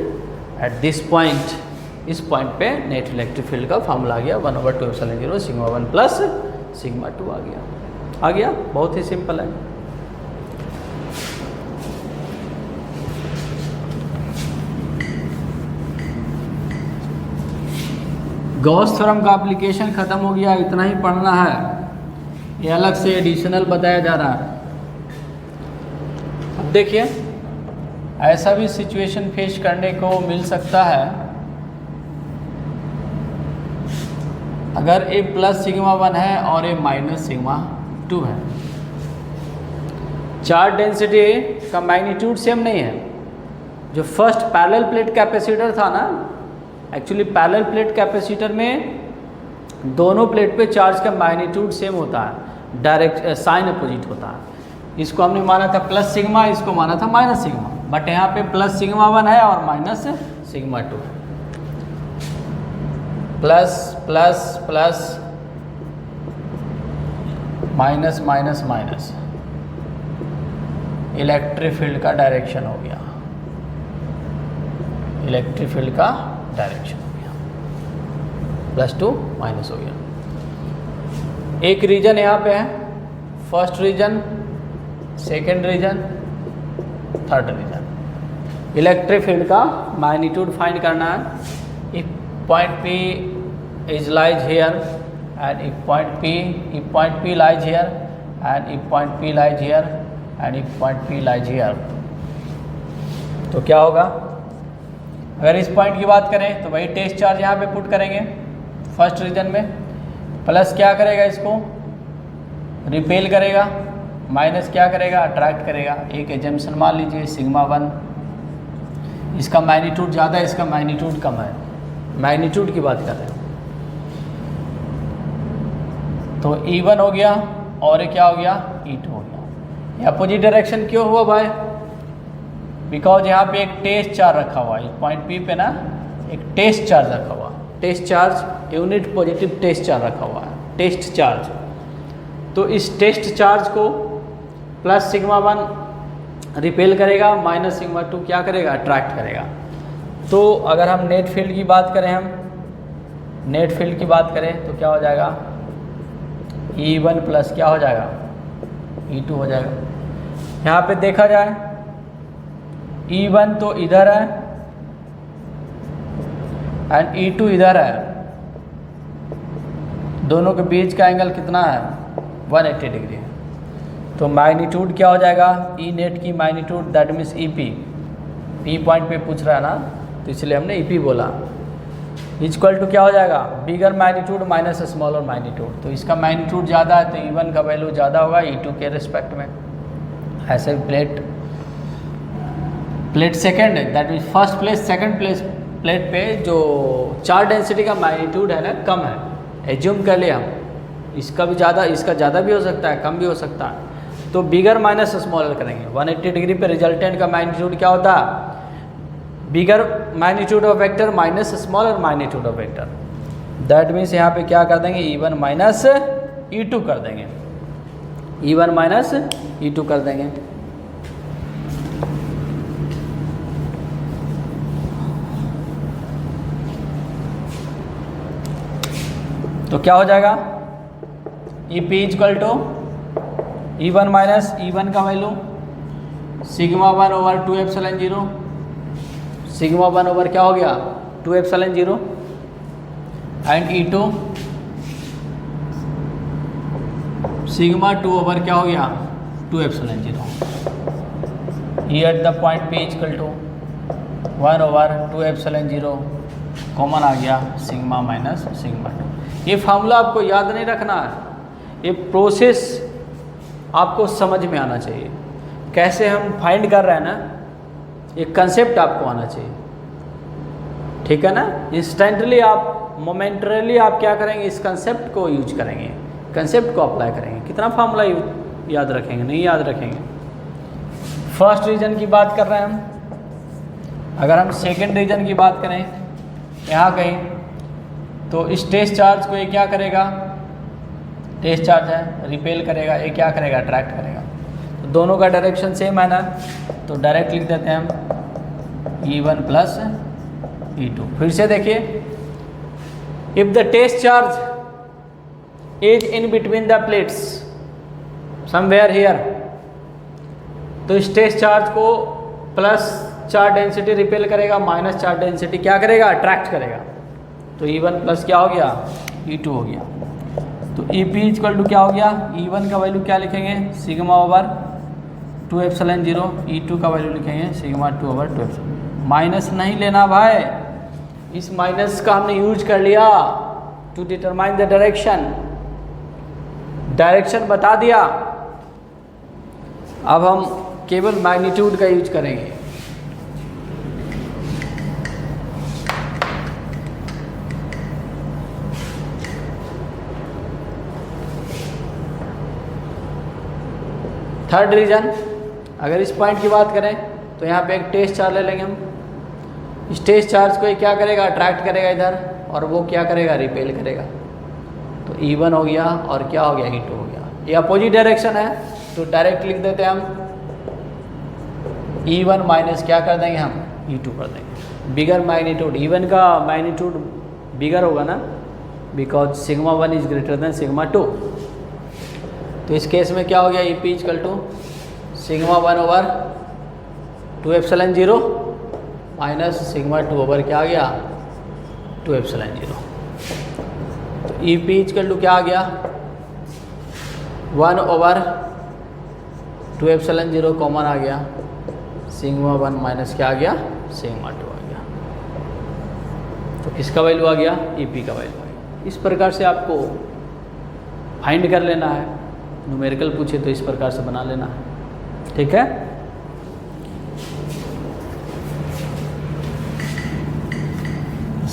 at this point, इस पॉइंट पे नेट इलेक्ट्रिक फील्ड का फार्मूला आ गया 1 over 2 epsilon 0 sigma 1 plus sigma 2 आ गया, बहुत ही सिंपल है। गॉस थ्योरम का एप्लीकेशन ख़त्म हो गया, इतना ही पढ़ना है, ये अलग से एडिशनल बताया जा रहा है। अब देखिए ऐसा भी सिचुएशन फेस करने को मिल सकता है, अगर A प्लस सिग्मा 1 है और A माइनस सिग्मा 2 है, चार्ज डेंसिटी का मैग्नीट्यूड सेम नहीं है। जो फर्स्ट पैरेलल प्लेट कैपेसिटर था ना, एक्चुअली पैरेलल प्लेट कैपेसिटर में दोनों प्लेट पे चार्ज का मैग्नीट्यूड सेम होता है, डायरेक्ट साइन अपोजिट होता है। इसको हमने माना था प्लस सिग्मा, इसको माना था माइनस सिग्मा, बट यहाँ पे प्लस सिग्मा 1 है और माइनस सिग्मा 2 है। Plus plus plus minus minus minus, electric field का डायरेक्शन हो गया, इलेक्ट्रिक फील्ड का डायरेक्शन हो गया, +2 माइनस हो गया। एक रीजन यहाँ पे है, first region, second region, third region. Electric field का मैग्नीट्यूड फाइंड करना है। If point P is lies here and if point P lies here and if point P lies here and if point P lies here, तो क्या होगा अगर इस point की बात करें तो वही टेस्ट चार्ज यहाँ पे पुट करेंगे फर्स्ट रीजन में, प्लस क्या करेगा, इसको रिपेल करेगा, माइनस क्या करेगा, अट्रैक्ट करेगा। एक एजम्पशन मान लीजिए सिग्मा 1, इसका मैग्नीट्यूड ज़्यादा है, इसका मैग्नीट्यूड कम है, मैग्नीट्यूड की बात कर रहे हैं। तो E1 हो गया और ये क्या हो गया, E2 हो गया। ये अपोजिट डायरेक्शन क्यों हुआ भाई, बिकॉज यहाँ पे एक टेस्ट चार्ज रखा हुआ है, पॉइंट P पे ना एक टेस्ट चार्ज रखा हुआ, test charge unit positive test charge रखा हुआ है, टेस्ट चार्ज। तो इस टेस्ट चार्ज को प्लस सिग्मा 1 रिपेल करेगा, माइनस सिग्मा 2 क्या करेगा, अट्रैक्ट करेगा। तो अगर हम नेट फील्ड की बात करें, हम नेट फील्ड की बात करें तो क्या हो जाएगा, E1 प्लस क्या हो जाएगा, E2 हो जाएगा। यहाँ पे देखा जाए E1 तो इधर है एंड E2 इधर है, दोनों के बीच का एंगल कितना है, 180 डिग्री है। तो मैग्नीट्यूड क्या हो जाएगा, ई नेट की magnitude that means EP, P point पे पूछ रहा है ना, तो इसलिए हमने EP बोला, इक्वल टू क्या हो जाएगा, बिगर मैग्नीट्यूड माइनस स्मॉलर मैग्नीट्यूड। तो इसका मैग्नीट्यूड ज़्यादा है तो E1 का वैल्यू ज़्यादा होगा E2 के रिस्पेक्ट में। ऐसे प्लेट सेकंड है, that means first place second place plate पे जो चार्ज डेंसिटी का मैग्नीट्यूड है ना कम है, एज्यूम कर लिया हम, इसका भी ज़्यादा, इसका ज़्यादा भी हो सकता है, कम भी हो सकता है। तो बिगर माइनस स्मॉलर करेंगे, 180 डिग्री पे रिजल्टेंट का मैग्नीट्यूड क्या होता है, bigger magnitude of vector minus smaller magnitude of vector. That means यहाँ पे क्या कर देंगे, E1 माइनस E2 कर देंगे, E1 माइनस E2 कर देंगे। तो क्या हो जाएगा, EP equal to E1 minus E1 का value sigma 1 over 2 epsilon 0, sigma 1 over क्या हो गया 2 epsilon 0 and E2 sigma 2 over क्या हो गया 2 epsilon 0। E at the point P equal to 1 over 2 epsilon 0 common आ गया सिग्मा माइनस सिग्मा 2। ये फार्मूला आपको याद नहीं रखना है, ये प्रोसेस आपको समझ में आना चाहिए, कैसे हम फाइंड कर रहे हैं ना, एक कंसेप्ट आपको आना चाहिए, ठीक है ना। इंस्टेंटली आप मोमेंटरली आप क्या करेंगे, इस कंसेप्ट को यूज करेंगे, कंसेप्ट को अप्लाई करेंगे। कितना फार्मूला याद रखेंगे, नहीं याद रखेंगे। फर्स्ट रीजन की बात कर रहे हैं हम। अगर हम सेकेंड रीजन की बात करें यहाँ कहीं, तो इस टेस्ट चार्ज को ये क्या करेगा, टेस्ट चार्ज है, रिपेल करेगा, ये क्या करेगा, अट्रैक्ट करेगा। तो दोनों का डायरेक्शन सेम है ना, तो डायरेक्ट लिख देते हैं हम E1 प्लस E2। फिर से देखिए, if the test charge is in between the plates somewhere here, तो इस टेस्ट चार्ज को प्लस चार्ज डेंसिटी रिपेल करेगा, माइनस चार्ज डेंसिटी क्या करेगा, अट्रैक्ट करेगा। तो E1 प्लस क्या हो गया, E2 हो गया। तो EP इक्वल टू क्या हो गया, E1 का वैल्यू क्या लिखेंगे, सिग्मा ओवर 2 एप्सिलॉन 0, E2 का वैल्यू लिखेंगे सिग्मा 2 ओवर 2 एप्सिलॉन। माइनस नहीं लेना भाई, इस माइनस का हमने यूज कर लिया to determine the direction, direction बता दिया। अब हम केवल मैग्नीट्यूड का यूज करेंगे। थर्ड रीजन, अगर इस पॉइंट की बात करें तो यहाँ पे एक टेस्ट चार्ज ले लेंगे हम। इस टेस्ट चार्ज को ये क्या करेगा, अट्रैक्ट करेगा इधर, और वो क्या करेगा, रिपेल करेगा। तो E1 हो गया और क्या हो गया, E2 हो गया। ये अपोजिट डायरेक्शन है तो डायरेक्ट लिख देते हैं हम E1 माइनस क्या कर देंगे हम, E2 कर देंगे। बिगर मैग्नीट्यूड, E1 का मैग्नीट्यूड बिगर होगा ना, because sigma 1 is greater than sigma 2। तो इस केस में क्या हो गया, EP equal to sigma 1 over 2 epsilon 0 minus sigma 2 over क्या आ गया, 2 एप्सिलॉन 0। तो EP इक्वल टू क्या आ गया, 1 ओवर 2 एप्सिलॉन 0 कॉमन आ गया, सिग्मा 1 माइनस क्या आ गया, सिग्मा 2 आ गया। तो किसका वैल्यू आ गया, EP का वैल्यू आ गया। इस प्रकार से आपको फाइंड कर लेना है, न्यूमेरिकल पूछे तो इस प्रकार से बना लेना है, ठीक है।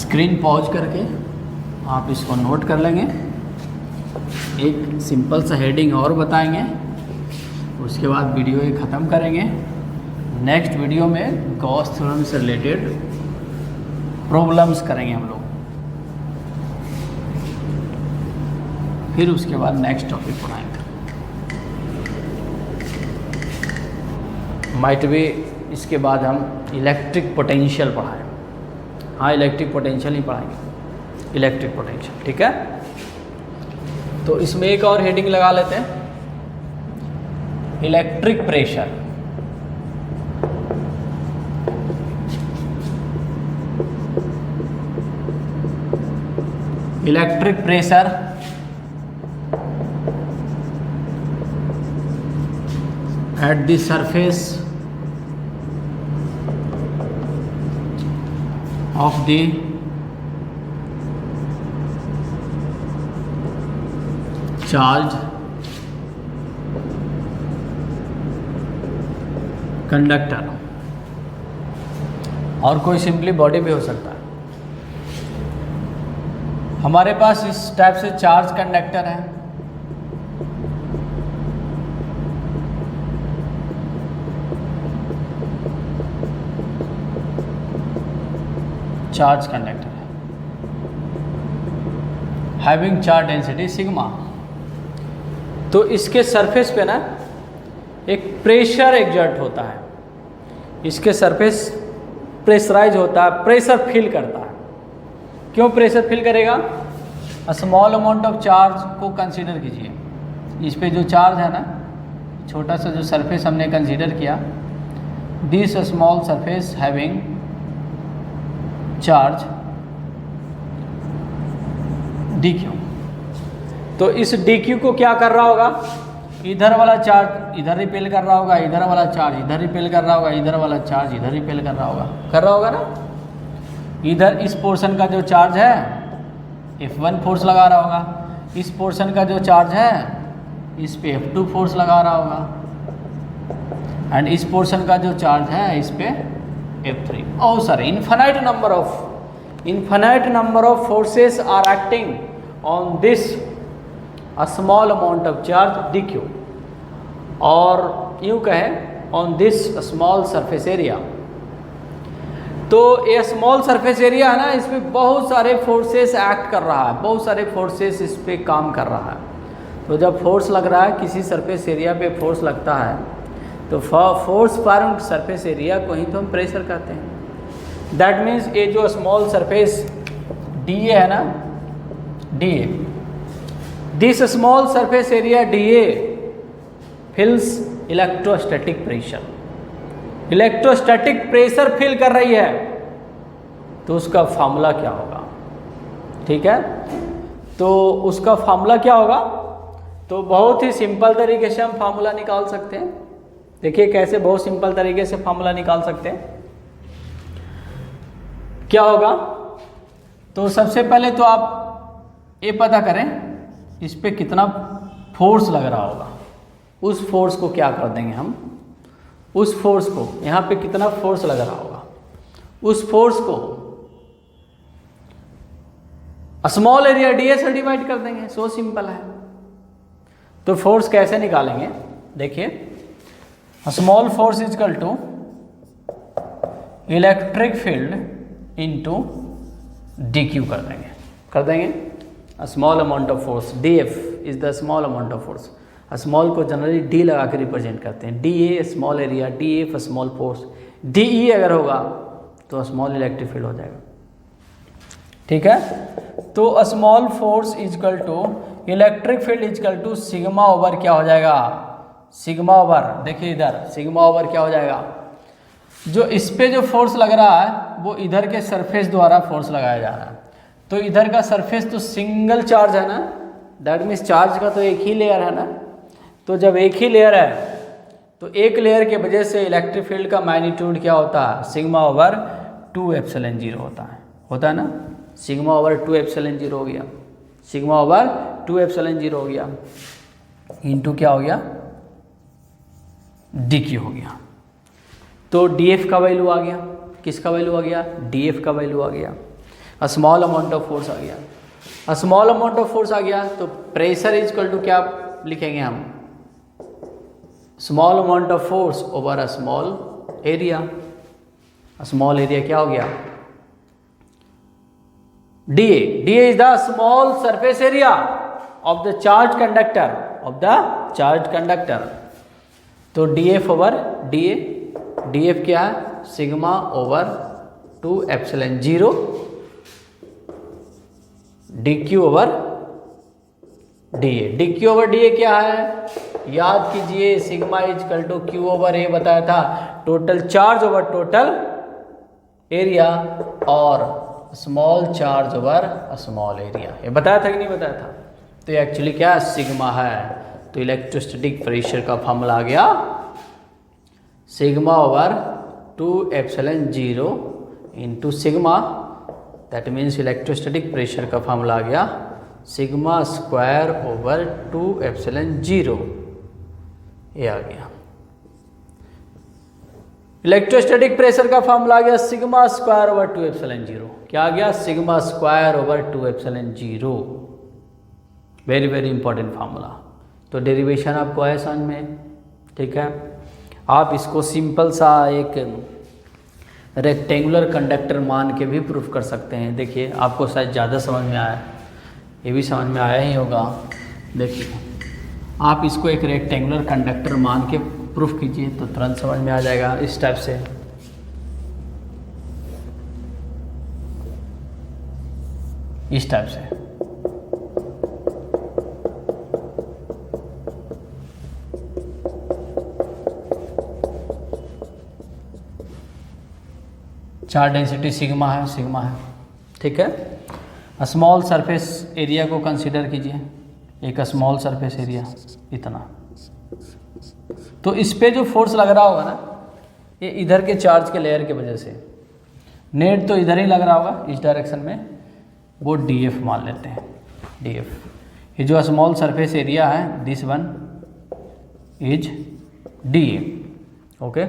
स्क्रीन पॉज करके आप इसको नोट कर लेंगे। एक सिंपल सा हेडिंग और बताएंगे, उसके बाद वीडियो ये ख़त्म करेंगे। नेक्स्ट वीडियो में गॉस थ्योरम से रिलेटेड प्रॉब्लम्स करेंगे हम लोग, फिर उसके बाद नेक्स्ट टॉपिक पढ़ाएंगे। माइट भी इसके बाद हम इलेक्ट्रिक पोटेंशियल पढ़ाएं। हाँ, इलेक्ट्रिक पोटेंशियल ही पढ़ाएंगे, इलेक्ट्रिक पोटेंशियल, ठीक है। तो इसमें एक और हेडिंग लगा लेते हैं, electric pressure. Electric pressure at the surface of the charged conductor, और कोई सिंपली बॉडी भी हो सकता है। हमारे पास इस टाइप से चार्ज कंडक्टर है, चार्ज कंडक्टर है, हैविंग चार्ज डेंसिटी सिग्मा। तो इसके सरफेस पे ना एक प्रेशर एग्जर्ट होता है, इसके सरफेस प्रेशराइज होता है, प्रेशर फील करता है। क्यों प्रेशर फील करेगा? स्मॉल अमाउंट ऑफ चार्ज को कंसीडर कीजिए, इस पे जो चार्ज है ना, छोटा सा जो सरफेस हमने कंसीडर किया, this small surface having charge dq। तो इस dq को क्या कर रहा होगा, इधर वाला चार्ज इधर रिपेल कर रहा होगा, इधर वाला चार्ज इधर रिपेल कर रहा होगा, इधर वाला चार्ज इधर रिपेल कर रहा होगा, ना। इधर इस पोर्शन का जो चार्ज है F1 फोर्स लगा रहा होगा, इस पोर्शन का जो चार्ज है इस पे F2 फोर्स लगा रहा होगा, एंड इस पोर्शन का जो चार्ज है इस पे F3। Oh sorry, infinite number of forces are acting on this a small amount of charge dq, और यूँ कहें on this small surface area। तो ये स्मॉल सरफेस एरिया है ना, इसमें बहुत सारे फोर्सेस एक्ट कर रहा है, बहुत सारे फोर्सेस इस पे काम कर रहा है। तो जब फोर्स लग रहा है, किसी सरफेस एरिया पे फोर्स लगता है, तो फोर्स पर सरफेस एरिया को ही तो हम प्रेशर कहते हैं। दैट मीन्स ये जो स्मॉल सरफेस DA है ना, DA, this small surface area DA feels electrostatic pressure. Electrostatic pressure feel कर रही है, तो उसका फार्मूला क्या होगा, ठीक है। तो उसका फार्मूला क्या होगा, तो बहुत ही सिंपल तरीके से हम फार्मूला निकाल सकते हैं। देखिए कैसे बहुत सिंपल तरीके से फार्मूला निकाल सकते हैं। क्या होगा, तो सबसे पहले तो आप ये पता करें इस पे कितना फोर्स लग रहा होगा। उस फोर्स को क्या कर देंगे हम, उस फोर्स को, यहाँ पे कितना फोर्स लग रहा होगा, उस फोर्स को स्मॉल एरिया DA से डिवाइड कर देंगे। सो सिंपल है। तो फोर्स कैसे निकालेंगे, देखिए, small force is equal to electric field into dq कर देंगे। Small amount of force dF is the small amount of force. Small को जनरली D लगा के रिप्रेजेंट करते हैं। DA small area, DF small force, DE अगर होगा तो स्मॉल इलेक्ट्रिक फील्ड हो जाएगा, ठीक है। तो small force is equal to electric field is equal to sigma over क्या हो जाएगा, सिग्मा ओवर, देखिए इधर सिग्मा ओवर क्या हो जाएगा, जो इस पे जो फोर्स लग रहा है वो इधर के सरफेस द्वारा फोर्स लगाया जा रहा है। तो इधर का सरफेस तो सिंगल चार्ज है ना, दैट मीन्स चार्ज का तो एक ही लेयर है ना। तो जब एक ही लेयर है तो एक लेयर के वजह से इलेक्ट्रिक फील्ड का मैग्नीट्यूड क्या होता है, सिग्मा ओवर 2 एप्सिलॉन 0 होता है ना। सिग्मा ओवर 2 एप्सिलॉन 0 हो गया, सिग्मा ओवर 2 एप्सिलॉन 0 हो गया, इंटू क्या हो गया, डी क्यू हो गया। तो डी एफ का वैल्यू आ गया, किसका वैल्यू आ गया, डी एफ का वैल्यू आ गया, स्मॉल अमाउंट ऑफ फोर्स आ गया। स्मॉल अमाउंट ऑफ फोर्स आ गया तो प्रेशर इज इक्वल टू क्या लिखेंगे हम, small amount of force over a small area. Small area क्या हो गया, D A is the small surface area of the charge conductor, of the charge conductor. तो D F over D A, D F क्या है, sigma over 2 epsilon 0 D Q over D A. D Q over D A क्या है, याद कीजिए sigma is equal to Q over A बताया था, total charge over total area, और small charge over small area, ये बताया था कि नहीं बताया था। तो ये एक्चुअली क्या सिग्मा है। तो इलेक्ट्रोस्टैटिक प्रेशर का फॉर्मूला आ गया sigma over 2 epsilon 0 into sigma, that means electrostatic pressure का फॉर्मूला आ गया सिग्मा स्क्वायर ओवर 2 एप्सिलॉन 0, ये आ गया। इलेक्ट्रोस्टैटिक प्रेशर का फॉर्मूला आ गया सिग्मा स्क्वायर ओवर 2 एप्सिलॉन 0, क्या आ गया, sigma square over 2 epsilon 0। Very very important formula. तो डेरिवेशन आपको आया समझ में, ठीक है। आप इसको सिंपल सा एक रेक्टेंगुलर कंडक्टर मान के भी प्रूफ कर सकते हैं। देखिए आपको शायद ज़्यादा समझ में आया, ये भी समझ में आया ही होगा। देखिए आप इसको एक रेक्टेंगुलर कंडक्टर मान के प्रूफ कीजिए तो तुरंत समझ में आ जाएगा इस टाइप से। इस टाइप से चार्ज डेंसिटी सिग्मा है, ठीक है। स्मॉल सरफेस एरिया को कंसीडर कीजिए, एक स्मॉल सरफेस एरिया इतना। तो इस पे जो फोर्स लग रहा होगा ना, ये इधर के चार्ज के लेयर की वजह से, नेट तो इधर ही लग रहा होगा इस डायरेक्शन में, वो डी एफ मान लेते हैं, डी एफ। ये जो स्मॉल सरफेस एरिया है, this one is D A, okay.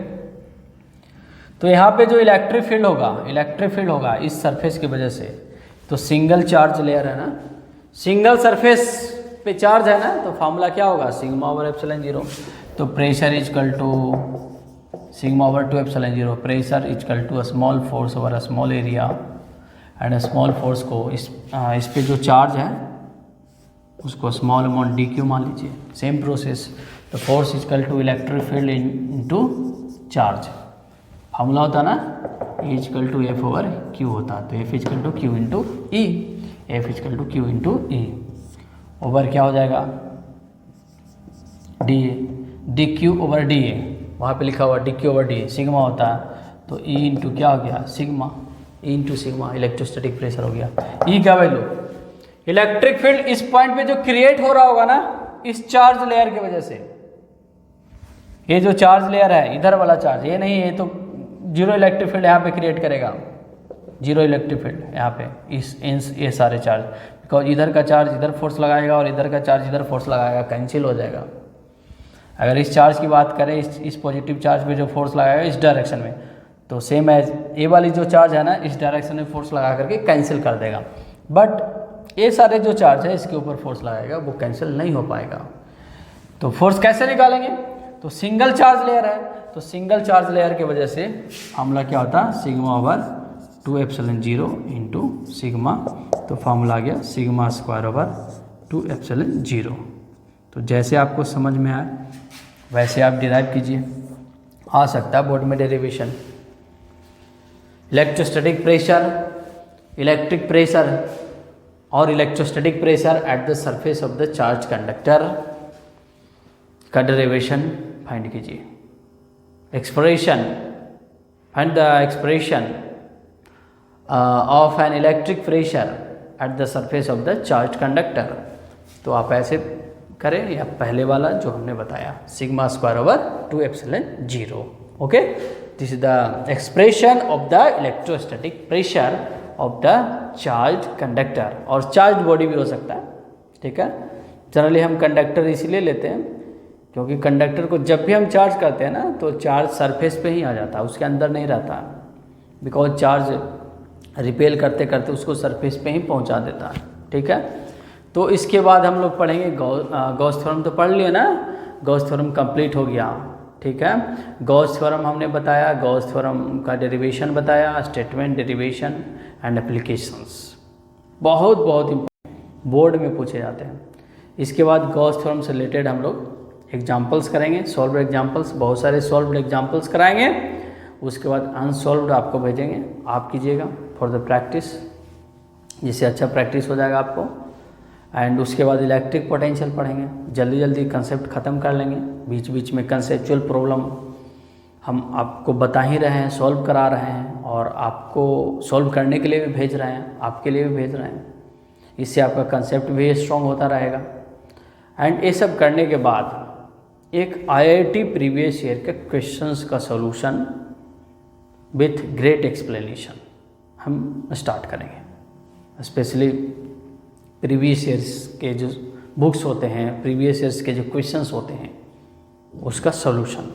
तो यहाँ पे जो इलेक्ट्रिक फील्ड होगा इस सरफेस की वजह से, तो सिंगल चार्ज लेयर है ना, सिंगल सरफेस पे चार्ज है ना, तो फार्मूला क्या होगा, सिग्मा ओवर एप्सिलॉन 0। तो pressure is equal to sigma over 2 epsilon 0, pressure is equal to small force over small area, and small force को इस पे जो चार्ज है उसको स्मॉल अमाउंट डी क्यू मान लीजिए। सेम प्रोसेस, तो force is equal to electric field into charge. Formula होता है ना, E equal to F over Q होता है, तो F equal to Q into E, F equal to Q into E over क्या हो जाएगा, D A, D Q over D A, वहाँ पे लिखा हुआ D Q over D A sigma होता है, तो ई इंटू क्या हो गया sigma, E into sigma electrostatic pressure हो गया। ई का वैल्यू, इलेक्ट्रिक फील्ड इस पॉइंट पे जो क्रिएट हो रहा होगा ना इस चार्ज लेयर की वजह से, ये जो चार्ज लेयर है इधर वाला चार्ज, ये नहीं, ये तो जीरो इलेक्ट्रिक फील्ड यहाँ पे क्रिएट करेगा, जीरो इलेक्ट्रिक फील्ड यहाँ पे इस ये सारे चार्ज, बिकॉज इधर का चार्ज इधर फोर्स लगाएगा और इधर का चार्ज इधर फोर्स लगाएगा, कैंसिल हो जाएगा। अगर इस चार्ज की बात करें, इस पॉजिटिव चार्ज पे जो फोर्स लगाएगा इस डायरेक्शन में, तो सेम एज ए वाली जो चार्ज है ना इस डायरेक्शन में फोर्स लगा करके कैंसिल कर देगा, बट ये सारे जो चार्ज है इसके ऊपर फोर्स लगाएगा वो कैंसिल नहीं हो पाएगा। तो फोर्स कैसे निकालेंगे, तो सिंगल चार्ज लेयर है, तो सिंगल चार्ज लेयर की वजह से फार्मूला क्या होता है, sigma over 2 epsilon 0 into sigma, तो फार्मूला आ गया सिग्मा स्क्वायर ओवर 2 एप्सिलॉन 0। तो जैसे आपको समझ में आए वैसे आप डिराइव कीजिए, आ सकता है बोर्ड में derivation. Electrostatic pressure, electric pressure और electrostatic pressure at the surface of the charge conductor का डेरिवेशन फाइंड कीजिए। Expression, find the expression of an electric pressure at the surface of the charge conductor. तो आप ऐसे करें या पहले वाला जो हमने बताया, sigma square over 2 epsilon 0, okay. This is the expression of the electrostatic pressure of the charge conductor, और चार्ज बॉडी भी हो सकता है, ठीक है। जनरली हम कंडक्टर इसीलिए लेते हैं क्योंकि कंडक्टर को जब भी हम चार्ज करते हैं ना तो चार्ज सरफेस पे ही आ जाता है, उसके अंदर नहीं रहता, बिकॉज चार्ज रिपेल करते करते उसको सरफेस पे ही पहुंचा देता है, ठीक है। तो इसके बाद हम लोग पढ़ेंगे गॉस थ्योरम, तो पढ़ लिए ना, गॉस थ्योरम कंप्लीट हो गया, ठीक है। गॉस थ्योरम हमने बताया, गॉस थ्योरम का डेरिवेशन बताया, स्टेटमेंट, डेरिवेशन एंड एप्लीकेशंस, बहुत इंपॉर्टेंट, बोर्ड में पूछे जाते हैं। इसके बाद गॉस थ्योरम से रिलेटेड हम लोग एग्जाम्पल्स करेंगे, सॉल्व्ड एग्जाम्पल्स, बहुत सारे सॉल्व्ड एग्जाम्पल्स कराएंगे। उसके बाद अनसॉल्व्ड आपको भेजेंगे, आप कीजिएगा फॉर द प्रैक्टिस, जिससे अच्छा प्रैक्टिस हो जाएगा आपको। एंड उसके बाद इलेक्ट्रिक पोटेंशियल पढ़ेंगे, जल्दी जल्दी कंसेप्ट ख़त्म कर लेंगे, बीच बीच में कंसेप्चुअल प्रॉब्लम हम आपको बता ही रहे हैं, सॉल्व करा रहे हैं, और आपको सॉल्व करने के लिए भी भेज रहे हैं, आपके लिए भी भेज रहे हैं, इससे आपका कंसेप्ट भी स्ट्रॉन्ग होता रहेगा। एंड ये सब करने के बाद एक IIT प्रीवियस ईयर के क्वेश्चंस का सॉल्यूशन विथ ग्रेट एक्सप्लेनेशन हम स्टार्ट करेंगे। स्पेशली प्रीवियस ईयर्स के जो बुक्स होते हैं, प्रीवियस ईयर्स के जो क्वेश्चंस होते हैं, उसका सॉल्यूशन,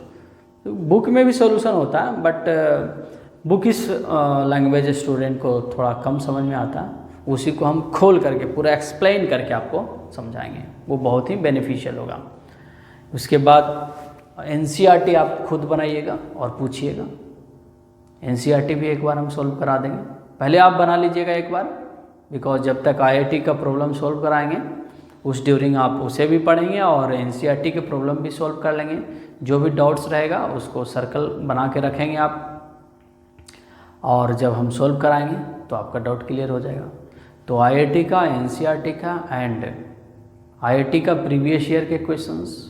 तो बुक में भी सॉल्यूशन होता है, बट बुक इस लैंग्वेज स्टूडेंट को थोड़ा कम समझ में आता है, उसी को हम खोल करके पूरा एक्सप्लेन करके आपको समझाएंगे, वो बहुत ही बेनिफिशियल होगा। उसके बाद NCERT आप खुद बनाइएगा और पूछिएगा, NCERT भी एक बार हम सॉल्व करा देंगे, पहले आप बना लीजिएगा एक बार, बिकॉज जब तक IIT का प्रॉब्लम सॉल्व कराएंगे उस ड्यूरिंग आप उसे भी पढ़ेंगे और NCERT के प्रॉब्लम भी सॉल्व कर लेंगे। जो भी डाउट्स रहेगा उसको सर्कल बना के रखेंगे आप, और जब हम सॉल्व कराएंगे तो आपका डाउट क्लियर हो जाएगा। तो IIT का, NCERT का एंड IIT का प्रीवियस ईयर के क्वेश्चंस,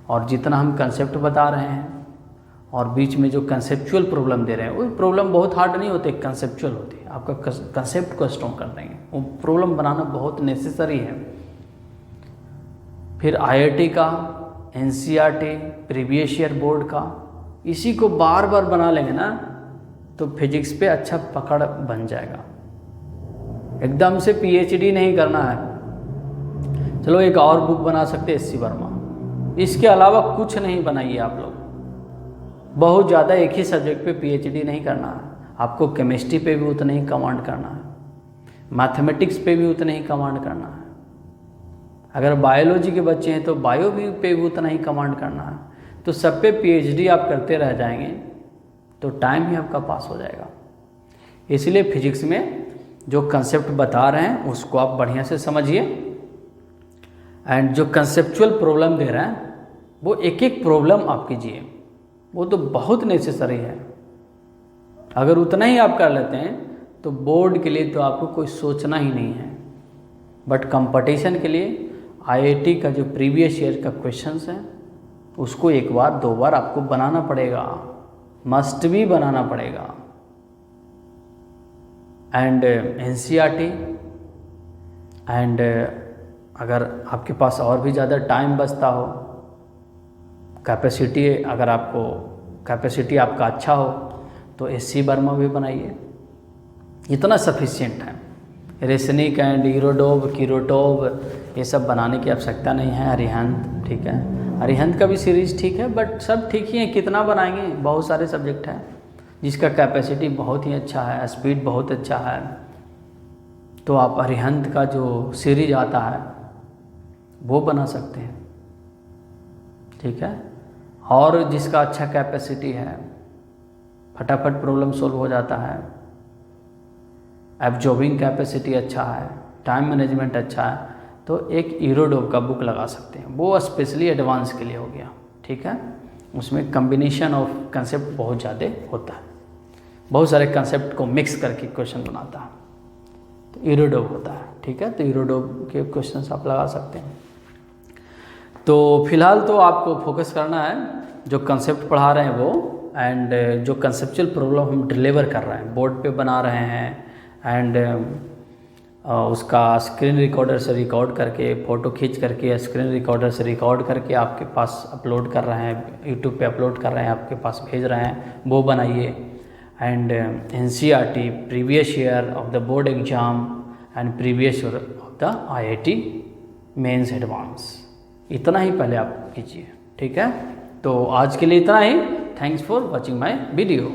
और जितना हम कंसेप्ट बता रहे हैं और बीच में जो कंसेप्चुअल प्रॉब्लम दे रहे हैं, वो प्रॉब्लम बहुत हार्ड नहीं होते, कंसेप्चुअल होती है, आपका कंसेप्ट को स्ट्रॉन्ग कर देंगे, वो प्रॉब्लम बनाना बहुत नेसेसरी है। फिर IIT का, NCERT, प्रीवियस ईयर बोर्ड का, इसी को बार बार बना लेंगे ना तो फिजिक्स पे अच्छा पकड़ बन जाएगा। एकदम से PhD नहीं करना है, चलो एक और बुक बना सकते हैं SC वर्मा, इसके अलावा कुछ नहीं बनाइए आप लोग। बहुत ज़्यादा एक ही सब्जेक्ट पे PhD नहीं करना है, आपको केमिस्ट्री पे भी उतना ही कमांड करना है, मैथमेटिक्स पे भी उतना ही कमांड करना है, अगर बायोलॉजी के बच्चे हैं तो बायो भी पे भी उतना ही कमांड करना है। तो सब पे PhD आप करते रह जाएंगे तो टाइम ही आपका पास हो जाएगा। इसलिए फिजिक्स में जो कंसेप्ट बता रहे हैं उसको आप बढ़िया से समझिए, एंड जो कंसेप्चुअल प्रॉब्लम दे रहे हैं वो एक एक प्रॉब्लम आप कीजिए, वो तो बहुत नेसेसरी है। अगर उतना ही आप कर लेते हैं तो बोर्ड के लिए तो आपको कोई सोचना ही नहीं है, बट कंपटीशन के लिए IIT का जो प्रीवियस ईयर का क्वेश्चंस है उसको एक बार दो बार आपको बनाना पड़ेगा, मस्ट भी बनाना पड़ेगा। एंड NCERT एंड अगर आपके पास और भी ज़्यादा टाइम बचता हो, कैपेसिटी, अगर आपको कैपेसिटी आपका अच्छा हो तो SC वर्मा भी बनाइए, इतना सफिशिएंट है। रेसनिक एंड ईरोडोव, कीरोटोव ये सब बनाने की आवश्यकता नहीं है। अरिहंत, ठीक है, अरिहंत का भी सीरीज़ ठीक है, बट सब ठीक ही है, कितना बनाएंगे, बहुत सारे सब्जेक्ट हैं जिसका कैपेसिटी बहुत ही अच्छा है, स्पीड बहुत अच्छा है, तो आप अरिहंत का जो सीरीज आता है वो बना सकते हैं, ठीक है। और जिसका अच्छा कैपेसिटी है, फटाफट प्रॉब्लम सॉल्व हो जाता है, एब्जॉर्बिंग कैपेसिटी अच्छा है, टाइम मैनेजमेंट अच्छा है, तो एक ईरोडोव का बुक लगा सकते हैं, वो स्पेशली एडवांस के लिए हो गया, ठीक है। उसमें कम्बिनेशन ऑफ कंसेप्ट बहुत ज़्यादा होता है, बहुत सारे कंसेप्ट को मिक्स करके क्वेश्चन बनाता है, तो ईरोडोव होता है, ठीक है। तो ईरोडोव के क्वेश्चंस आप लगा सकते हैं। तो फिलहाल तो आपको फोकस करना है जो कंसेप्ट पढ़ा रहे हैं वो, एंड जो कंसेप्चुअल प्रॉब्लम हम डिलीवर कर रहे हैं, बोर्ड पे बना रहे हैं, एंड उसका स्क्रीन रिकॉर्डर से रिकॉर्ड करके, फ़ोटो खींच करके स्क्रीन रिकॉर्डर से रिकॉर्ड करके आपके पास अपलोड कर रहे हैं, यूट्यूब पे अपलोड कर रहे हैं, आपके पास भेज रहे हैं, वो बनाइए। And NCERT previous year of the board exam and previous year of the IIT mains advance. इतना ही पहले आप कीजिए, ठीक है। तो आज के लिए इतना ही। Thanks for watching my video.